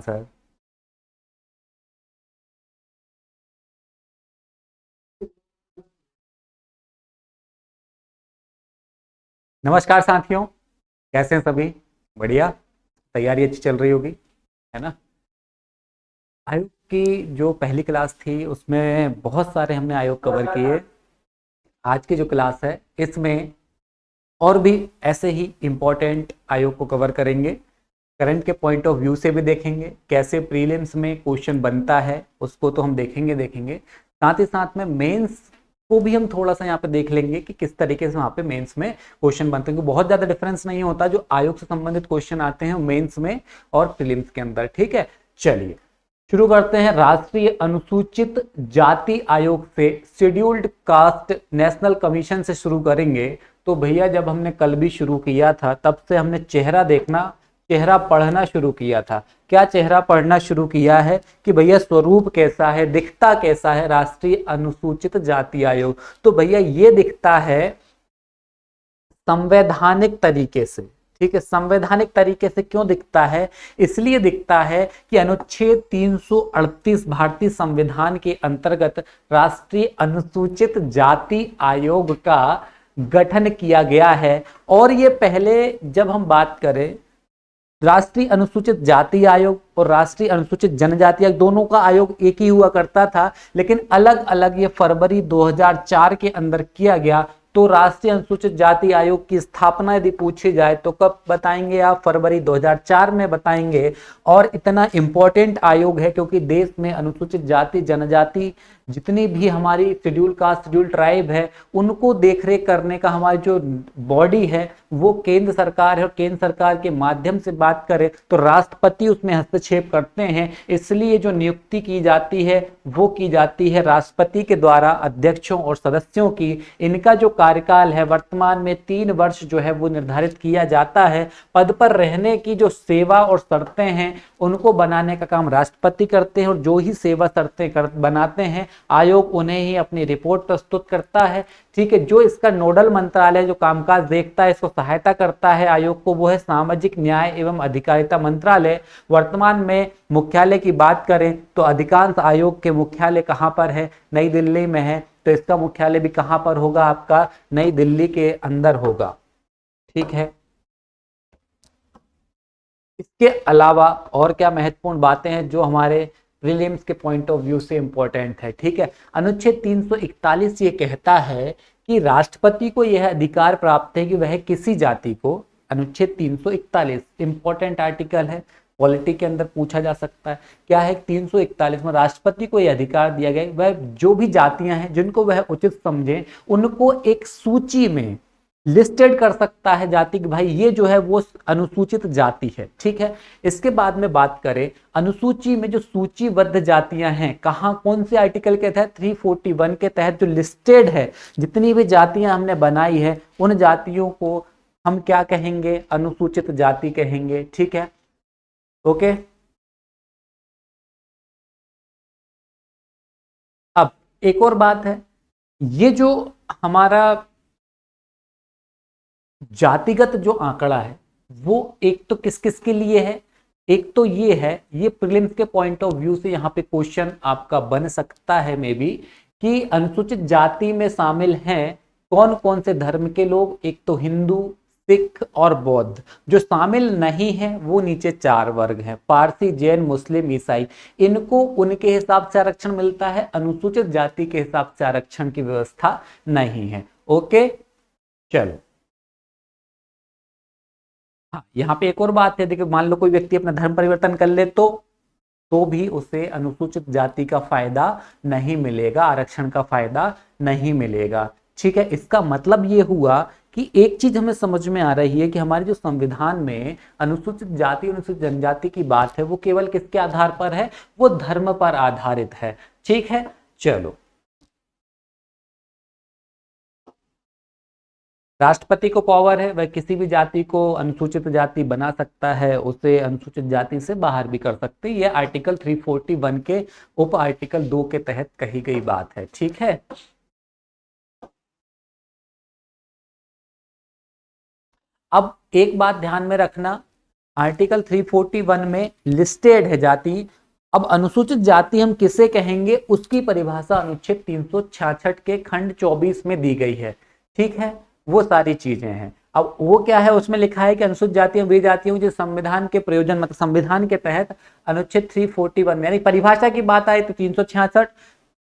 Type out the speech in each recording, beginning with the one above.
Answer. नमस्कार साथियों, कैसे हैं सभी? बढ़िया। तैयारी अच्छी चल रही होगी, है ना? आयोग की जो पहली क्लास थी उसमें बहुत सारे हमने आयोग कवर किए। आज की जो क्लास है इसमें और भी ऐसे ही इम्पोर्टेंट आयोग को कवर करेंगे। करंट के पॉइंट ऑफ व्यू से भी देखेंगे कैसे प्रीलिम्स में क्वेश्चन बनता है, उसको तो हम देखेंगे। साथ ही साथ में मेंस को भी हम थोड़ा सा यहाँ पे देख लेंगे कि किस तरीके से वहाँ पे मेंस में क्वेश्चन बनते हैं, क्योंकि बहुत ज्यादा डिफरेंस नहीं होता जो आयोग से संबंधित क्वेश्चन आते हैं मेंस में और प्रीलिम्स के अंदर। ठीक है, चलिए शुरू करते हैं। राष्ट्रीय अनुसूचित जाति आयोग से, शेड्यूल्ड कास्ट नेशनल कमीशन से शुरू करेंगे। तो भैया जब हमने कल भी शुरू किया था तब से हमने चेहरा देखना, चेहरा पढ़ना शुरू किया था। क्या चेहरा पढ़ना शुरू किया है कि भैया स्वरूप कैसा है, दिखता कैसा है राष्ट्रीय अनुसूचित जाति आयोग। तो भैया ये दिखता है संवैधानिक तरीके से। ठीक है, संवैधानिक तरीके से क्यों दिखता है? इसलिए दिखता है कि अनुच्छेद 338 भारतीय संविधान के अंतर्गत राष्ट्रीय अनुसूचित जाति आयोग का गठन किया गया है। और ये पहले जब हम बात करें राष्ट्रीय अनुसूचित जाति आयोग और राष्ट्रीय अनुसूचित जनजाति आयोग, दोनों का आयोग एक ही हुआ करता था, लेकिन अलग अलग ये फरवरी 2004 के अंदर किया गया। तो राष्ट्रीय अनुसूचित जाति आयोग की स्थापना यदि पूछी जाए तो कब बताएंगे आप? फरवरी 2004 में बताएंगे। और इतना इंपॉर्टेंट आयोग है क्योंकि देश में अनुसूचित जाति जनजाति जितनी भी हमारी शेड्यूल कास्ट शेड्यूल ट्राइब है उनको देखरेख करने का हमारी जो बॉडी है वो केंद्र सरकार है। और केंद्र सरकार के माध्यम से बात करें तो राष्ट्रपति उसमें हस्तक्षेप करते हैं, इसलिए जो नियुक्ति की जाती है वो की जाती है राष्ट्रपति के द्वारा अध्यक्षों और सदस्यों की। इनका जो कार्यकाल है वर्तमान में 3 वर्ष जो है वो निर्धारित किया जाता है। पद पर रहने की जो सेवा और शर्तें हैं उनको बनाने का काम राष्ट्रपति करते हैं, और जो ही सेवा शर्तें बनाते हैं आयोग उन्हें ही अपनी रिपोर्ट प्रस्तुत करता है। ठीक है, जो इसका नोडल मंत्रालय जो कामकाज देखता है, इसको सहायता करता है आयोग को, वो है सामाजिक न्याय एवं अधिकारिता मंत्रालय। वर्तमान में मुख्यालय की बात करें तो अधिकांश आयोग के मुख्यालय कहाँ पर है? नई दिल्ली में है। तो इसका मुख्यालय भी कहाँ पर होगा? आपका नई दिल्ली के अंदर होगा। ठीक है, इसके अलावा और क्या महत्वपूर्ण बातें हैं जो हमारे प्रीलिम्स के पॉइंट ऑफ व्यू से इंपॉर्टेंट है? ठीक है, अनुच्छेद 341 ये कहता है कि राष्ट्रपति को यह अधिकार प्राप्त है कि वह किसी जाति को, अनुच्छेद 341 इंपॉर्टेंट आर्टिकल है, पॉलिटी के अंदर पूछा जा सकता है। क्या है? 341 में राष्ट्रपति को यह अधिकार दिया गया वह जो भी जातियां हैं जिनको वह उचित समझे उनको एक सूची में लिस्टेड कर सकता है जाति की, भाई ये जो है वो अनुसूचित जाति है। ठीक है, इसके बाद में बात करें अनुसूची में जो सूचीबद्ध जातियां हैं, कहां कौन से आर्टिकल के तहत? 341 के तहत जो लिस्टेड है, जितनी भी जातियां हमने बनाई है उन जातियों को हम क्या कहेंगे? अनुसूचित जाति कहेंगे। ठीक है, ओके। अब एक और बात है, ये जो हमारा जातिगत जो आंकड़ा है वो एक तो किस किस के लिए है? एक तो ये है, ये प्रीलिम्स के पॉइंट ऑफ व्यू से यहाँ पे क्वेश्चन आपका बन सकता है मे बी, कि अनुसूचित जाति में शामिल हैं कौन कौन से धर्म के लोग? एक तो हिंदू, सिख और बौद्ध। जो शामिल नहीं है वो नीचे 4 वर्ग हैं, पारसी, जैन, मुस्लिम, ईसाई। इनको उनके हिसाब से आरक्षण मिलता है, अनुसूचित जाति के हिसाब से आरक्षण की व्यवस्था नहीं है। ओके, चलो। हाँ, यहाँ पे एक और बात है, देखिए मान लो कोई व्यक्ति अपना धर्म परिवर्तन कर ले तो भी उसे अनुसूचित जाति का फायदा नहीं मिलेगा, आरक्षण का फायदा नहीं मिलेगा। ठीक है, इसका मतलब ये हुआ कि एक चीज हमें समझ में आ रही है कि हमारे जो संविधान में अनुसूचित जाति अनुसूचित जनजाति की बात है वो केवल किसके आधार पर है? वो धर्म पर आधारित है। ठीक है, चलो। राष्ट्रपति को पावर है, वह किसी भी जाति को अनुसूचित जाति बना सकता है, उसे अनुसूचित जाति से बाहर भी कर सकते हैं। यह आर्टिकल 341 के उप आर्टिकल 2 के तहत कही गई बात है। ठीक है, अब एक बात ध्यान में रखना, आर्टिकल 341 में लिस्टेड है जाति। अब अनुसूचित जाति हम किसे कहेंगे उसकी परिभाषा अनुच्छेद 366 के खंड 24 में दी गई है। ठीक है, वो सारी चीजें हैं। अब वो क्या है, उसमें लिखा है कि अनुसूचित जातियां वे जातियां जो संविधान के प्रयोजन मतलब संविधान के तहत अनुच्छेद 341 यानी परिभाषा की बात आए तो 366,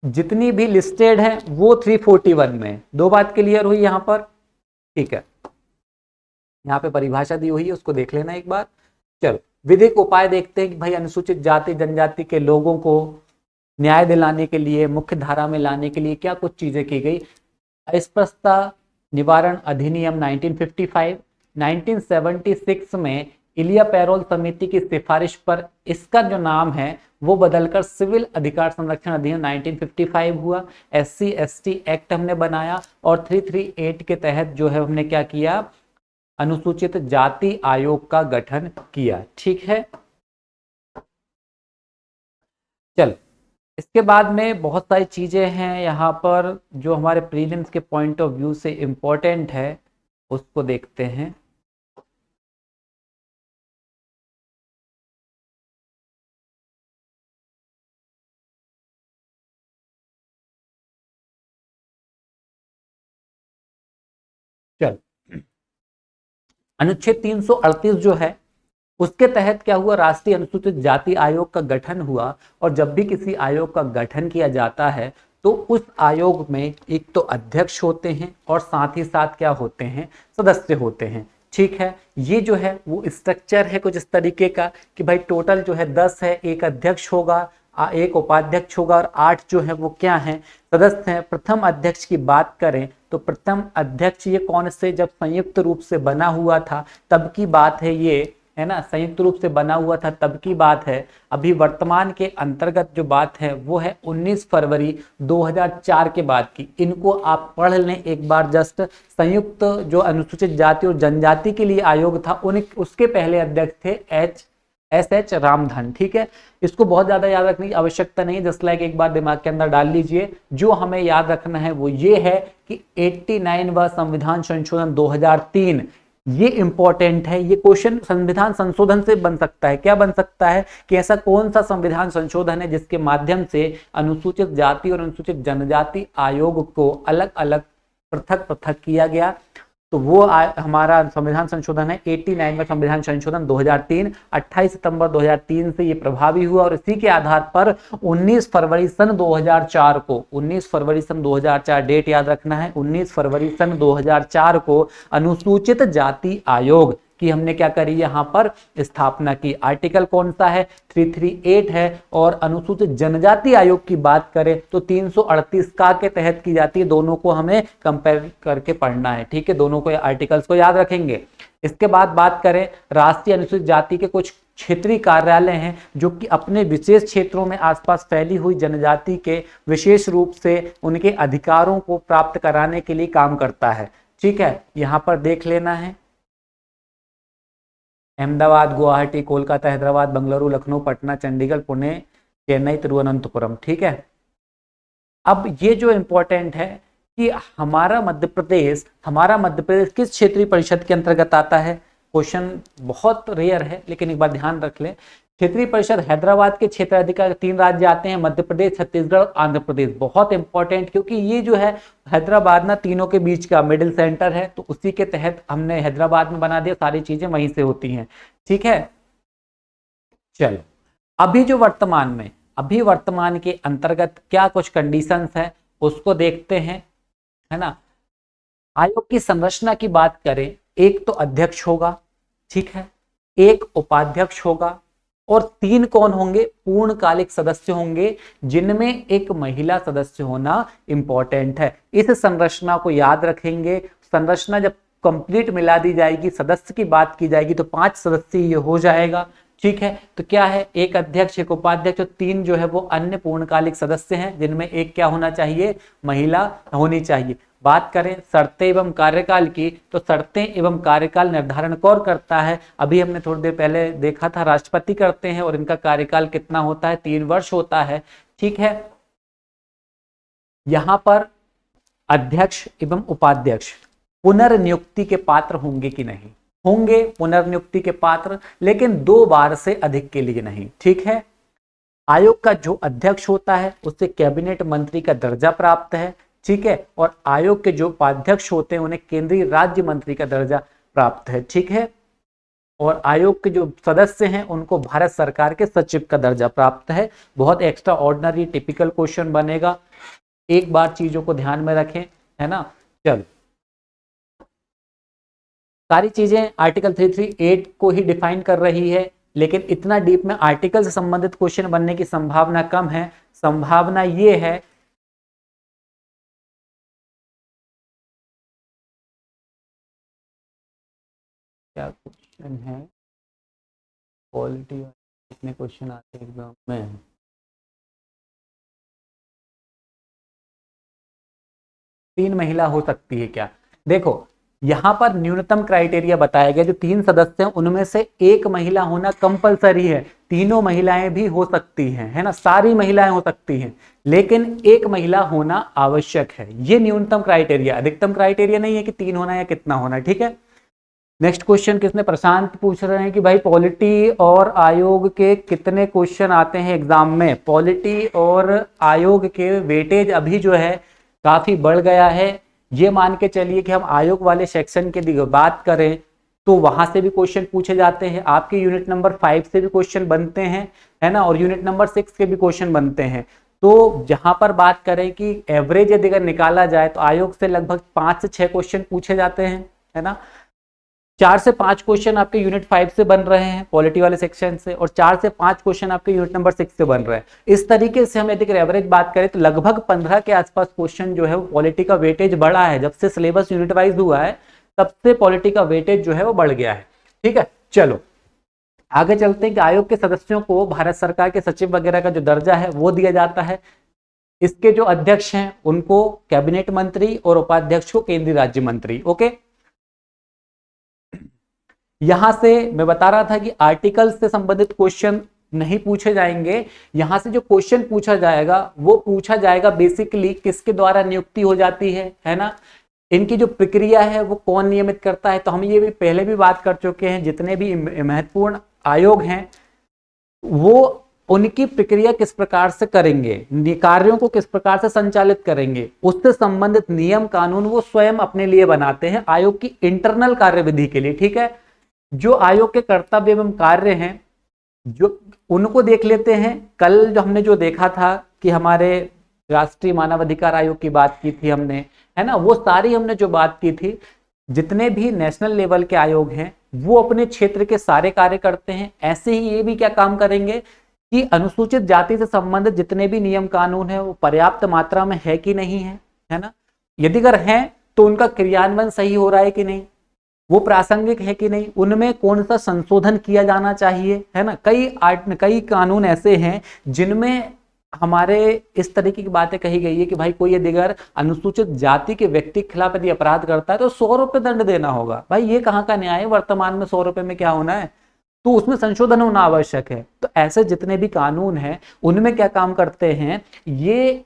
जितनी भी लिस्टेड है वो 341 में। दो बात क्लियर हुई यहाँ पर। ठीक है, यहाँ पे परिभाषा दी हुई है, उसको देख लेना एक बार। चलो विधिक उपाय देखते हैं कि भाई अनुसूचित जाति जनजाति के लोगों को न्याय दिलाने के लिए, मुख्य धारा में लाने के लिए क्या कुछ चीजें की गई। अस्पृश्यता निवारण अधिनियम 1955, 1976 में इलिया पैरोल समिति की सिफारिश पर इसका जो नाम है वो बदलकर सिविल अधिकार संरक्षण अधिनियम 1955 हुआ। SC ST एक्ट हमने बनाया और 338 के तहत जो है हमने क्या किया, अनुसूचित जाति आयोग का गठन किया। ठीक है, चल इसके बाद में बहुत सारी चीजें हैं यहाँ पर जो हमारे प्रीलिम्स के पॉइंट ऑफ व्यू से इंपॉर्टेंट है, उसको देखते हैं। चल अनुच्छेद 338 जो है उसके तहत क्या हुआ, राष्ट्रीय अनुसूचित जाति आयोग का गठन हुआ। और जब भी किसी आयोग का गठन किया जाता है तो उस आयोग में एक तो अध्यक्ष होते हैं और साथ ही साथ क्या होते हैं, सदस्य होते हैं। ठीक है, ये जो है वो स्ट्रक्चर है कुछ इस तरीके का कि भाई टोटल जो है 10 है, एक अध्यक्ष होगा, एक उपाध्यक्ष होगा और 8 जो है वो क्या है, सदस्य हैं। प्रथम अध्यक्ष की बात करें तो प्रथम अध्यक्ष ये कौन से, जब संयुक्त रूप से बना हुआ था तब की बात है, ये है ना, संयुक्त रूप से बना हुआ था तब की बात है। अभी वर्तमान के अंतर्गत जो बात है वो है 19 फरवरी 2004 के बाद की। इनको आप पढ़ लें एक बार जस्ट। संयुक्त जो अनुसूचित जाति और जनजाति के लिए आयोग था उन उसके पहले अध्यक्ष थे SH रामधन। ठीक है, इसको बहुत ज्यादा याद रखने की आवश्यकता नहीं, जस्ट लाइक एक बार दिमाग के अंदर डाल लीजिए। जो हमें याद रखना है वो ये है कि 89वां संविधान संशोधन 2003 ये इंपॉर्टेंट है। ये क्वेश्चन संविधान संशोधन से बन सकता है। क्या बन सकता है कि ऐसा कौन सा संविधान संशोधन है जिसके माध्यम से अनुसूचित जाति और अनुसूचित जनजाति आयोग को अलग अलग पृथक पृथक किया गया। तो वो हमारा संविधान संशोधन है 89वां संविधान संशोधन 2003। 28 सितंबर 2003 से ये प्रभावी हुआ और इसी के आधार पर 19 फरवरी सन 2004 को, 19 फरवरी सन 2004 डेट याद रखना है, 19 फरवरी सन 2004 को अनुसूचित जाति आयोग की हमने क्या करी, यहाँ पर स्थापना की। आर्टिकल कौन सा है, 338 है। और अनुसूचित जनजाति आयोग की बात करें तो 338 का के तहत की जाती है। दोनों को हमें कंपेयर करके पढ़ना है। ठीक है, दोनों को आर्टिकल्स को याद रखेंगे। इसके बाद बात करें राष्ट्रीय अनुसूचित जाति के कुछ क्षेत्रीय कार्यालय हैं जो कि अपने विशेष क्षेत्रों में आसपास फैली हुई जनजाति के विशेष रूप से उनके अधिकारों को प्राप्त कराने के लिए काम करता है। ठीक है, यहाँ पर देख लेना है, अहमदाबाद, गुवाहाटी, कोलकाता, हैदराबाद, बंगलुरु, लखनऊ, पटना, चंडीगढ़, पुणे, चेन्नई, तिरुवनंतपुरम। ठीक है, अब ये जो इंपॉर्टेंट है कि हमारा मध्य प्रदेश किस क्षेत्रीय परिषद के अंतर्गत आता है। क्वेश्चन बहुत रेयर है लेकिन एक बार ध्यान रख लें। क्षेत्रीय परिषद हैदराबाद के क्षेत्राधिकार 3 राज्य आते हैं, मध्य प्रदेश, छत्तीसगढ़, आंध्र प्रदेश। बहुत इंपॉर्टेंट, क्योंकि ये जो है हैदराबाद ना तीनों के बीच का मिडिल सेंटर है, तो उसी के तहत हमने हैदराबाद में बना दिया, सारी चीजें वहीं से होती हैं। ठीक है, चलो अभी वर्तमान के अंतर्गत क्या कुछ कंडीशंस है उसको देखते हैं, है ना। आयोग की संरचना की बात करें, एक तो अध्यक्ष होगा, ठीक है, एक उपाध्यक्ष होगा और 3 कौन होंगे, पूर्णकालिक सदस्य होंगे, जिनमें एक महिला सदस्य होना इंपॉर्टेंट है। इस संरचना को याद रखेंगे। संरचना जब कंप्लीट मिला दी जाएगी, सदस्य की बात की जाएगी तो 5 सदस्य ये हो जाएगा। ठीक है, तो क्या है, एक अध्यक्ष, एक उपाध्यक्ष और 3 जो है वो अन्य पूर्णकालिक सदस्य हैं, जिनमें एक क्या होना चाहिए, महिला होनी चाहिए। बात करें शर्तें एवं कार्यकाल की, तो शर्तें एवं कार्यकाल निर्धारण कौन करता है। अभी हमने थोड़ी देर पहले देखा था, राष्ट्रपति करते हैं और इनका कार्यकाल कितना होता है, 3 वर्ष होता है। ठीक है, यहां पर अध्यक्ष एवं उपाध्यक्ष पुनर्नियुक्ति के पात्र होंगे कि नहीं, होंगे पुनर्नियुक्ति के पात्र, लेकिन 2 बार से अधिक के लिए नहीं। ठीक है। आयोग का जो अध्यक्ष होता है उसे कैबिनेट मंत्री का दर्जा प्राप्त है। ठीक है। और आयोग के जो उपाध्यक्ष होते हैं उन्हें केंद्रीय राज्य मंत्री का दर्जा प्राप्त है। ठीक है। और आयोग के जो सदस्य हैं उनको भारत सरकार के सचिव का दर्जा प्राप्त है। बहुत एक्स्ट्रा ऑर्डिनरी टिपिकल क्वेश्चन बनेगा, एक बार चीजों को ध्यान में रखें, है ना। चलो, सारी चीजें आर्टिकल 338 को ही डिफाइन कर रही है, लेकिन इतना डीप में आर्टिकल से संबंधित क्वेश्चन बनने की संभावना कम है। संभावना ये है क्या क्वेश्चन है, क्वालिटी कितने क्वेश्चन आते हैं एग्जाम में। तीन महिला हो सकती है क्या? देखो, यहाँ पर न्यूनतम क्राइटेरिया बताया गया, जो 3 सदस्य हैं उनमें से एक महिला होना कंपलसरी है। तीनों महिलाएं भी हो सकती हैं, है ना, सारी महिलाएं हो सकती हैं, लेकिन एक महिला होना आवश्यक है। ये न्यूनतम क्राइटेरिया, अधिकतम क्राइटेरिया नहीं है कि 3 होना या कितना होना। ठीक है। नेक्स्ट क्वेश्चन किसने, प्रशांत पूछ रहे हैं कि भाई पॉलिटी और आयोग के कितने क्वेश्चन आते हैं एग्जाम में। पॉलिटी और आयोग के वेटेज अभी जो है काफी बढ़ गया है। ये मान के चलिए कि हम आयोग वाले सेक्शन की बात करें तो वहां से भी क्वेश्चन पूछे जाते हैं, आपके यूनिट नंबर 5 से भी क्वेश्चन बनते हैं, है ना, और यूनिट नंबर 6 के भी क्वेश्चन बनते हैं। तो जहां पर बात करें कि एवरेज यदि अगर निकाला जाए तो आयोग से लगभग 5 से 6 क्वेश्चन पूछे जाते हैं, है ना। 4 से 5 क्वेश्चन आपके यूनिट 5 से बन रहे हैं पॉलिटी वाले सेक्शन से, और 4 से 5 क्वेश्चन आपके यूनिट नंबर 6 से बन रहे हैं। इस तरीके से हम यदि एवरेज बात करें तो लगभग 15 के आसपास क्वेश्चन जो है वो पॉलिटी का वेटेज बढ़ा है। जब से सिलेबस यूनिट वाइज हुआ है तब से पॉलिटी का वेटेज जो है वो बढ़ गया है। ठीक है। चलो आगे चलते हैं कि आयोग के सदस्यों को भारत सरकार के सचिव वगैरह का जो दर्जा है वो दिया जाता है। इसके जो अध्यक्ष हैं उनको कैबिनेट मंत्री और उपाध्यक्ष को केंद्रीय राज्य मंत्री। ओके, यहां से मैं बता रहा था कि आर्टिकल से संबंधित क्वेश्चन नहीं पूछे जाएंगे। यहां से जो क्वेश्चन पूछा जाएगा वो पूछा जाएगा बेसिकली किसके द्वारा नियुक्ति हो जाती है ना, इनकी जो प्रक्रिया है वो कौन नियमित करता है। तो हम ये भी पहले भी बात कर चुके हैं, जितने भी महत्वपूर्ण आयोग हैं वो उनकी प्रक्रिया किस प्रकार से करेंगे, कार्यों को किस प्रकार से संचालित करेंगे, उससे संबंधित नियम कानून वो स्वयं अपने लिए बनाते हैं आयोग की इंटरनल कार्यविधि के लिए। ठीक है। जो आयोग के कर्तव्य एवं कार्य हैं जो उनको देख लेते हैं। कल जो हमने जो देखा था कि हमारे राष्ट्रीय मानवाधिकार आयोग की बात की थी हमने, है ना, वो सारी हमने जो बात की थी, जितने भी नेशनल लेवल के आयोग हैं वो अपने क्षेत्र के सारे कार्य करते हैं। ऐसे ही ये भी क्या काम करेंगे कि अनुसूचित जाति से संबंधित जितने भी नियम कानून है वो पर्याप्त मात्रा में है कि नहीं है ना, यदि अगर है तो उनका क्रियान्वयन सही हो रहा है कि नहीं, वो प्रासंगिक है कि नहीं, उनमें कौन सा संशोधन किया जाना चाहिए, है ना। कई कानून ऐसे हैं जिनमें हमारे इस तरीके की बातें कही गई है कि भाई कोई यदि अगर अनुसूचित जाति के व्यक्ति के खिलाफ यदि अपराध करता है तो 100 रुपए दंड देना होगा। भाई ये कहाँ का न्याय है, वर्तमान में 100 रुपए में क्या होना है, तो उसमें संशोधन होना आवश्यक है। तो ऐसे जितने भी कानून हैं उनमें क्या काम करते हैं, ये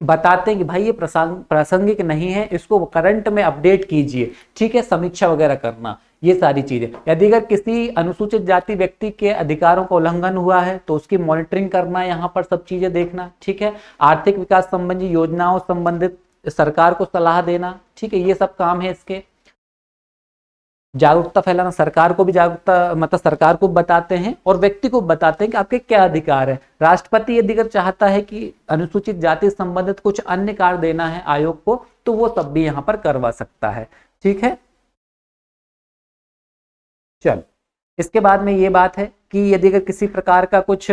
बताते हैं कि भाई ये प्रासंगिक नहीं है, इसको करंट में अपडेट कीजिए। ठीक है, समीक्षा वगैरह करना, ये सारी चीजें। यदि अगर किसी अनुसूचित जाति व्यक्ति के अधिकारों का उल्लंघन हुआ है तो उसकी मॉनिटरिंग करना, यहाँ पर सब चीजें देखना। ठीक है। आर्थिक विकास संबंधी योजनाओं संबंधित सरकार को सलाह देना। ठीक है, ये सब काम है इसके। जागरूकता फैलाना, सरकार को भी जागरूकता, मतलब सरकार को बताते हैं और व्यक्ति को बताते हैं कि आपके क्या अधिकार है। राष्ट्रपति यदि अगर चाहता है कि अनुसूचित जाति संबंधित कुछ अन्य कार्य देना है आयोग को तो वो सब भी यहाँ पर करवा सकता है। ठीक है। चल, इसके बाद में ये बात है कि यदि अगर किसी प्रकार का कुछ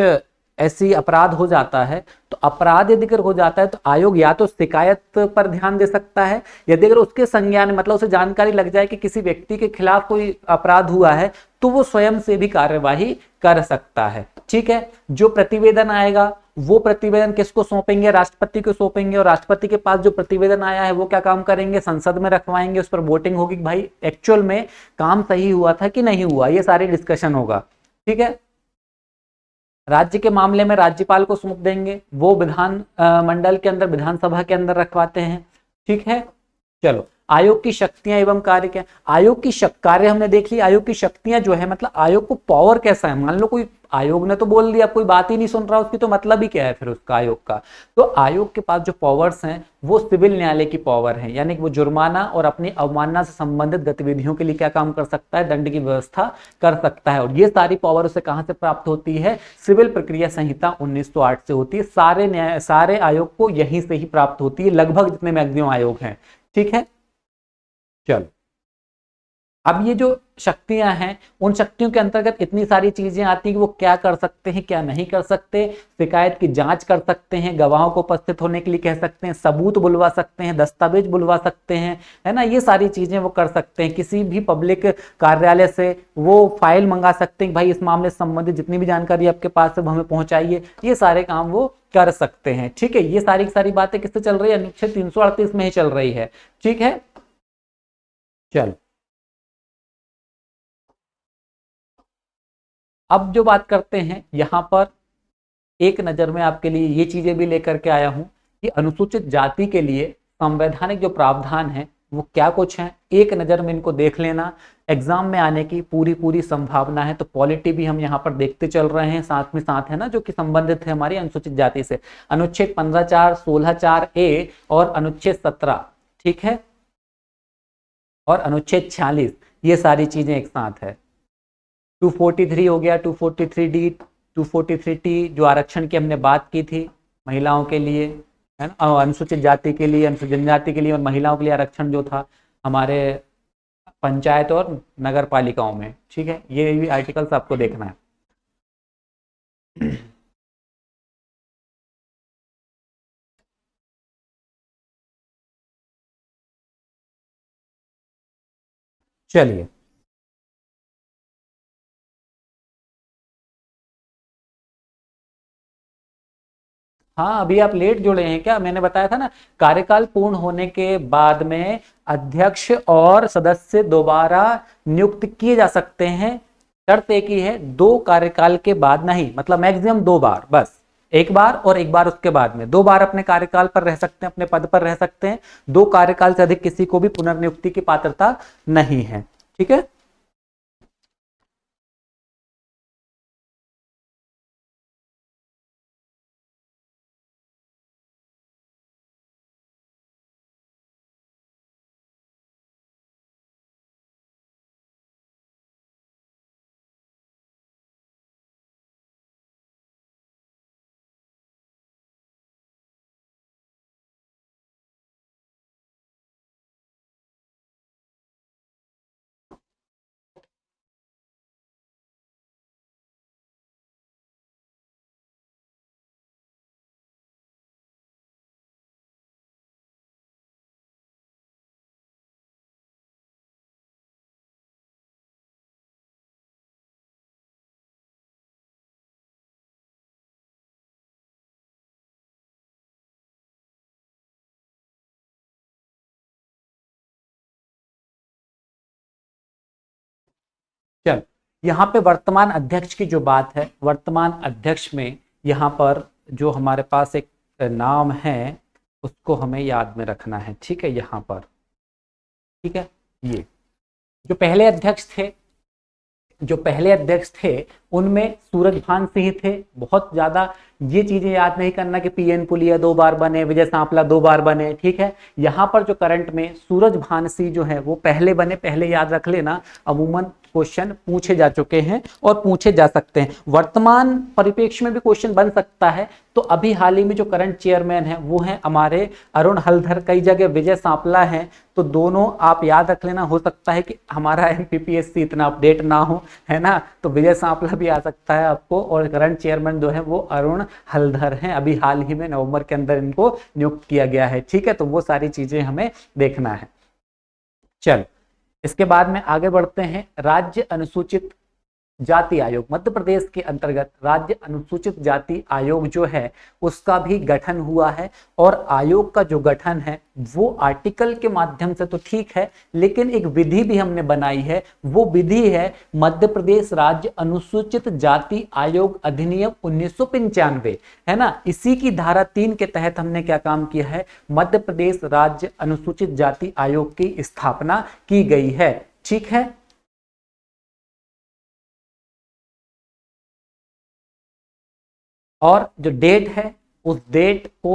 ऐसी अपराध हो जाता है तो अपराध यदि अगर हो जाता है तो आयोग या तो शिकायत पर ध्यान दे सकता है, यदि अगर उसके संज्ञान मतलब उसे जानकारी लग जाए कि किसी व्यक्ति के खिलाफ कोई अपराध हुआ है तो वो स्वयं से भी कार्यवाही कर सकता है। ठीक है। जो प्रतिवेदन आएगा वो प्रतिवेदन किसको सौंपेंगे, राष्ट्रपति को सौंपेंगे, और राष्ट्रपति के पास जो प्रतिवेदन आया है वो क्या काम करेंगे, संसद में रखवाएंगे, उस पर वोटिंग होगी कि भाई एक्चुअल में काम सही हुआ था कि नहीं हुआ, ये सारी डिस्कशन होगा। ठीक है। राज्य के मामले में राज्यपाल को सौंप देंगे, वो विधान मंडल के अंदर, विधानसभा के अंदर रखवाते हैं। ठीक है। चलो आयोग की शक्तियां एवं कार्य क्या? आयोग की कार्य हमने देख ली, आयोग की शक्तियां जो है मतलब आयोग को पावर कैसा है, मान लो कोई आयोग ने तो बोल दिया, कोई बात ही नहीं सुन रहा, उसकी तो मतलब ही क्या है फिर उसका आयोग का। तो आयोग के पास जो पावर्स हैं वो सिविल न्यायालय की पावर है, यानी कि वो जुर्माना और अपनी अवमानना से संबंधित गतिविधियों के लिए क्या काम कर सकता है, दंड की व्यवस्था कर सकता है। और ये सारी पावर उसे कहां से प्राप्त होती है, सिविल प्रक्रिया संहिता 1908 से होती है। सारे आयोग को यहीं से ही प्राप्त होती है, लगभग जितने मैक्सिमम आयोग हैं। ठीक है, चलो अब ये जो शक्तियां हैं उन शक्तियों के अंतर्गत इतनी सारी चीजें आती हैं कि वो क्या कर सकते हैं क्या नहीं कर सकते। शिकायत की जांच कर सकते हैं, गवाहों को उपस्थित होने के लिए कह सकते हैं, सबूत बुलवा सकते हैं, दस्तावेज बुलवा सकते हैं, है ना, ये सारी चीजें वो कर सकते हैं। किसी भी पब्लिक कार्यालय से वो फाइल मंगा सकते हैं, भाई इस मामले से संबंधित जितनी भी जानकारी आपके पास है वो हमें पहुंचाइए, ये सारे काम वो कर सकते हैं। ठीक है, ये सारी सारी बातें किससे चल रही है, अनुच्छेद 338 में ही चल रही है। ठीक है, चल अब जो बात करते हैं यहां पर एक नजर में आपके लिए ये चीजें भी लेकर के आया हूं कि अनुसूचित जाति के लिए संवैधानिक जो प्रावधान है वो क्या कुछ है, एक नजर में इनको देख लेना। एग्जाम में आने की पूरी पूरी संभावना है, तो पॉलिटी भी हम यहाँ पर देखते चल रहे हैं साथ में साथ, है ना, जो कि संबंधित है हमारी अनुसूचित जाति से। अनुच्छेद 15(4), 16(4)A और अनुच्छेद 17, ठीक है, और अनुच्छेद 46, ये सारी चीजें एक साथ है। 243 हो गया, 243D, 243T जो आरक्षण की हमने बात की थी महिलाओं के लिए, है ना, अनुसूचित जाति के लिए, अनुसूचित जनजाति के लिए और महिलाओं के लिए आरक्षण जो था हमारे पंचायत और नगर पालिकाओं में। ठीक है, ये भी आर्टिकल्स आपको देखना है। चलिए, हाँ अभी आप लेट जुड़े हैं क्या, मैंने बताया था ना, कार्यकाल पूर्ण होने के बाद में अध्यक्ष और सदस्य दोबारा नियुक्त किए जा सकते हैं। शर्त एक ही है, 2 कार्यकाल के बाद नहीं, मतलब मैक्सिमम 2 बार, बस एक बार और एक बार उसके बाद में 2 बार अपने कार्यकाल पर रह सकते हैं, अपने पद पर रह सकते हैं। 2 कार्यकाल से अधिक किसी को भी पुनर्नियुक्ति की पात्रता नहीं है। ठीक है, चल यहाँ पे वर्तमान अध्यक्ष की जो बात है, वर्तमान अध्यक्ष में यहाँ पर जो हमारे पास एक नाम है उसको हमें याद में रखना है। ठीक है, यहाँ पर, ठीक है, ये जो पहले अध्यक्ष थे, जो पहले अध्यक्ष थे उनमें सूरजभान सिंह थे। बहुत ज्यादा ये चीजें याद नहीं करना कि पीएन पुलिया 2 बार बने, विजय सांपला 2 बार बने। ठीक है, यहाँ पर जो करंट में सूरजभान सिंह जो है वो पहले बने, पहले याद रख लेना, अमूमन क्वेश्चन पूछे जा चुके हैं और पूछे जा सकते हैं। वर्तमान परिप्रेक्ष्य में भी क्वेश्चन बन सकता है। तो अभी हाल ही में जो करंट चेयरमैन है वो है हमारे अरुण हलधर, कई जगह विजय सांपला है, तो दोनों आप याद रख लेना। हो सकता है कि हमारा एमपीपीएससी इतना अपडेट ना हो, है ना, तो विजय सांपला भी आ सकता है आपको, और करंट चेयरमैन जो है वो अरुण हलधर हैं। अभी हाल ही में नवंबर के अंदर इनको नियुक्त किया गया है। ठीक है, तो वो सारी चीजें हमें देखना है। चल इसके बाद में आगे बढ़ते हैं, राज्य अनुसूचित जाति आयोग, मध्य प्रदेश के अंतर्गत राज्य अनुसूचित जाति आयोग जो है उसका भी गठन हुआ है। और आयोग का जो गठन है वो आर्टिकल के माध्यम से तो ठीक है, लेकिन एक विधि भी हमने बनाई है। वो विधि है मध्य प्रदेश राज्य अनुसूचित जाति आयोग अधिनियम 1995, है ना। इसी की धारा 3 के तहत हमने क्या काम किया है, मध्य प्रदेश राज्य अनुसूचित जाति आयोग की स्थापना की गई है। ठीक है, और जो डेट है उस डेट को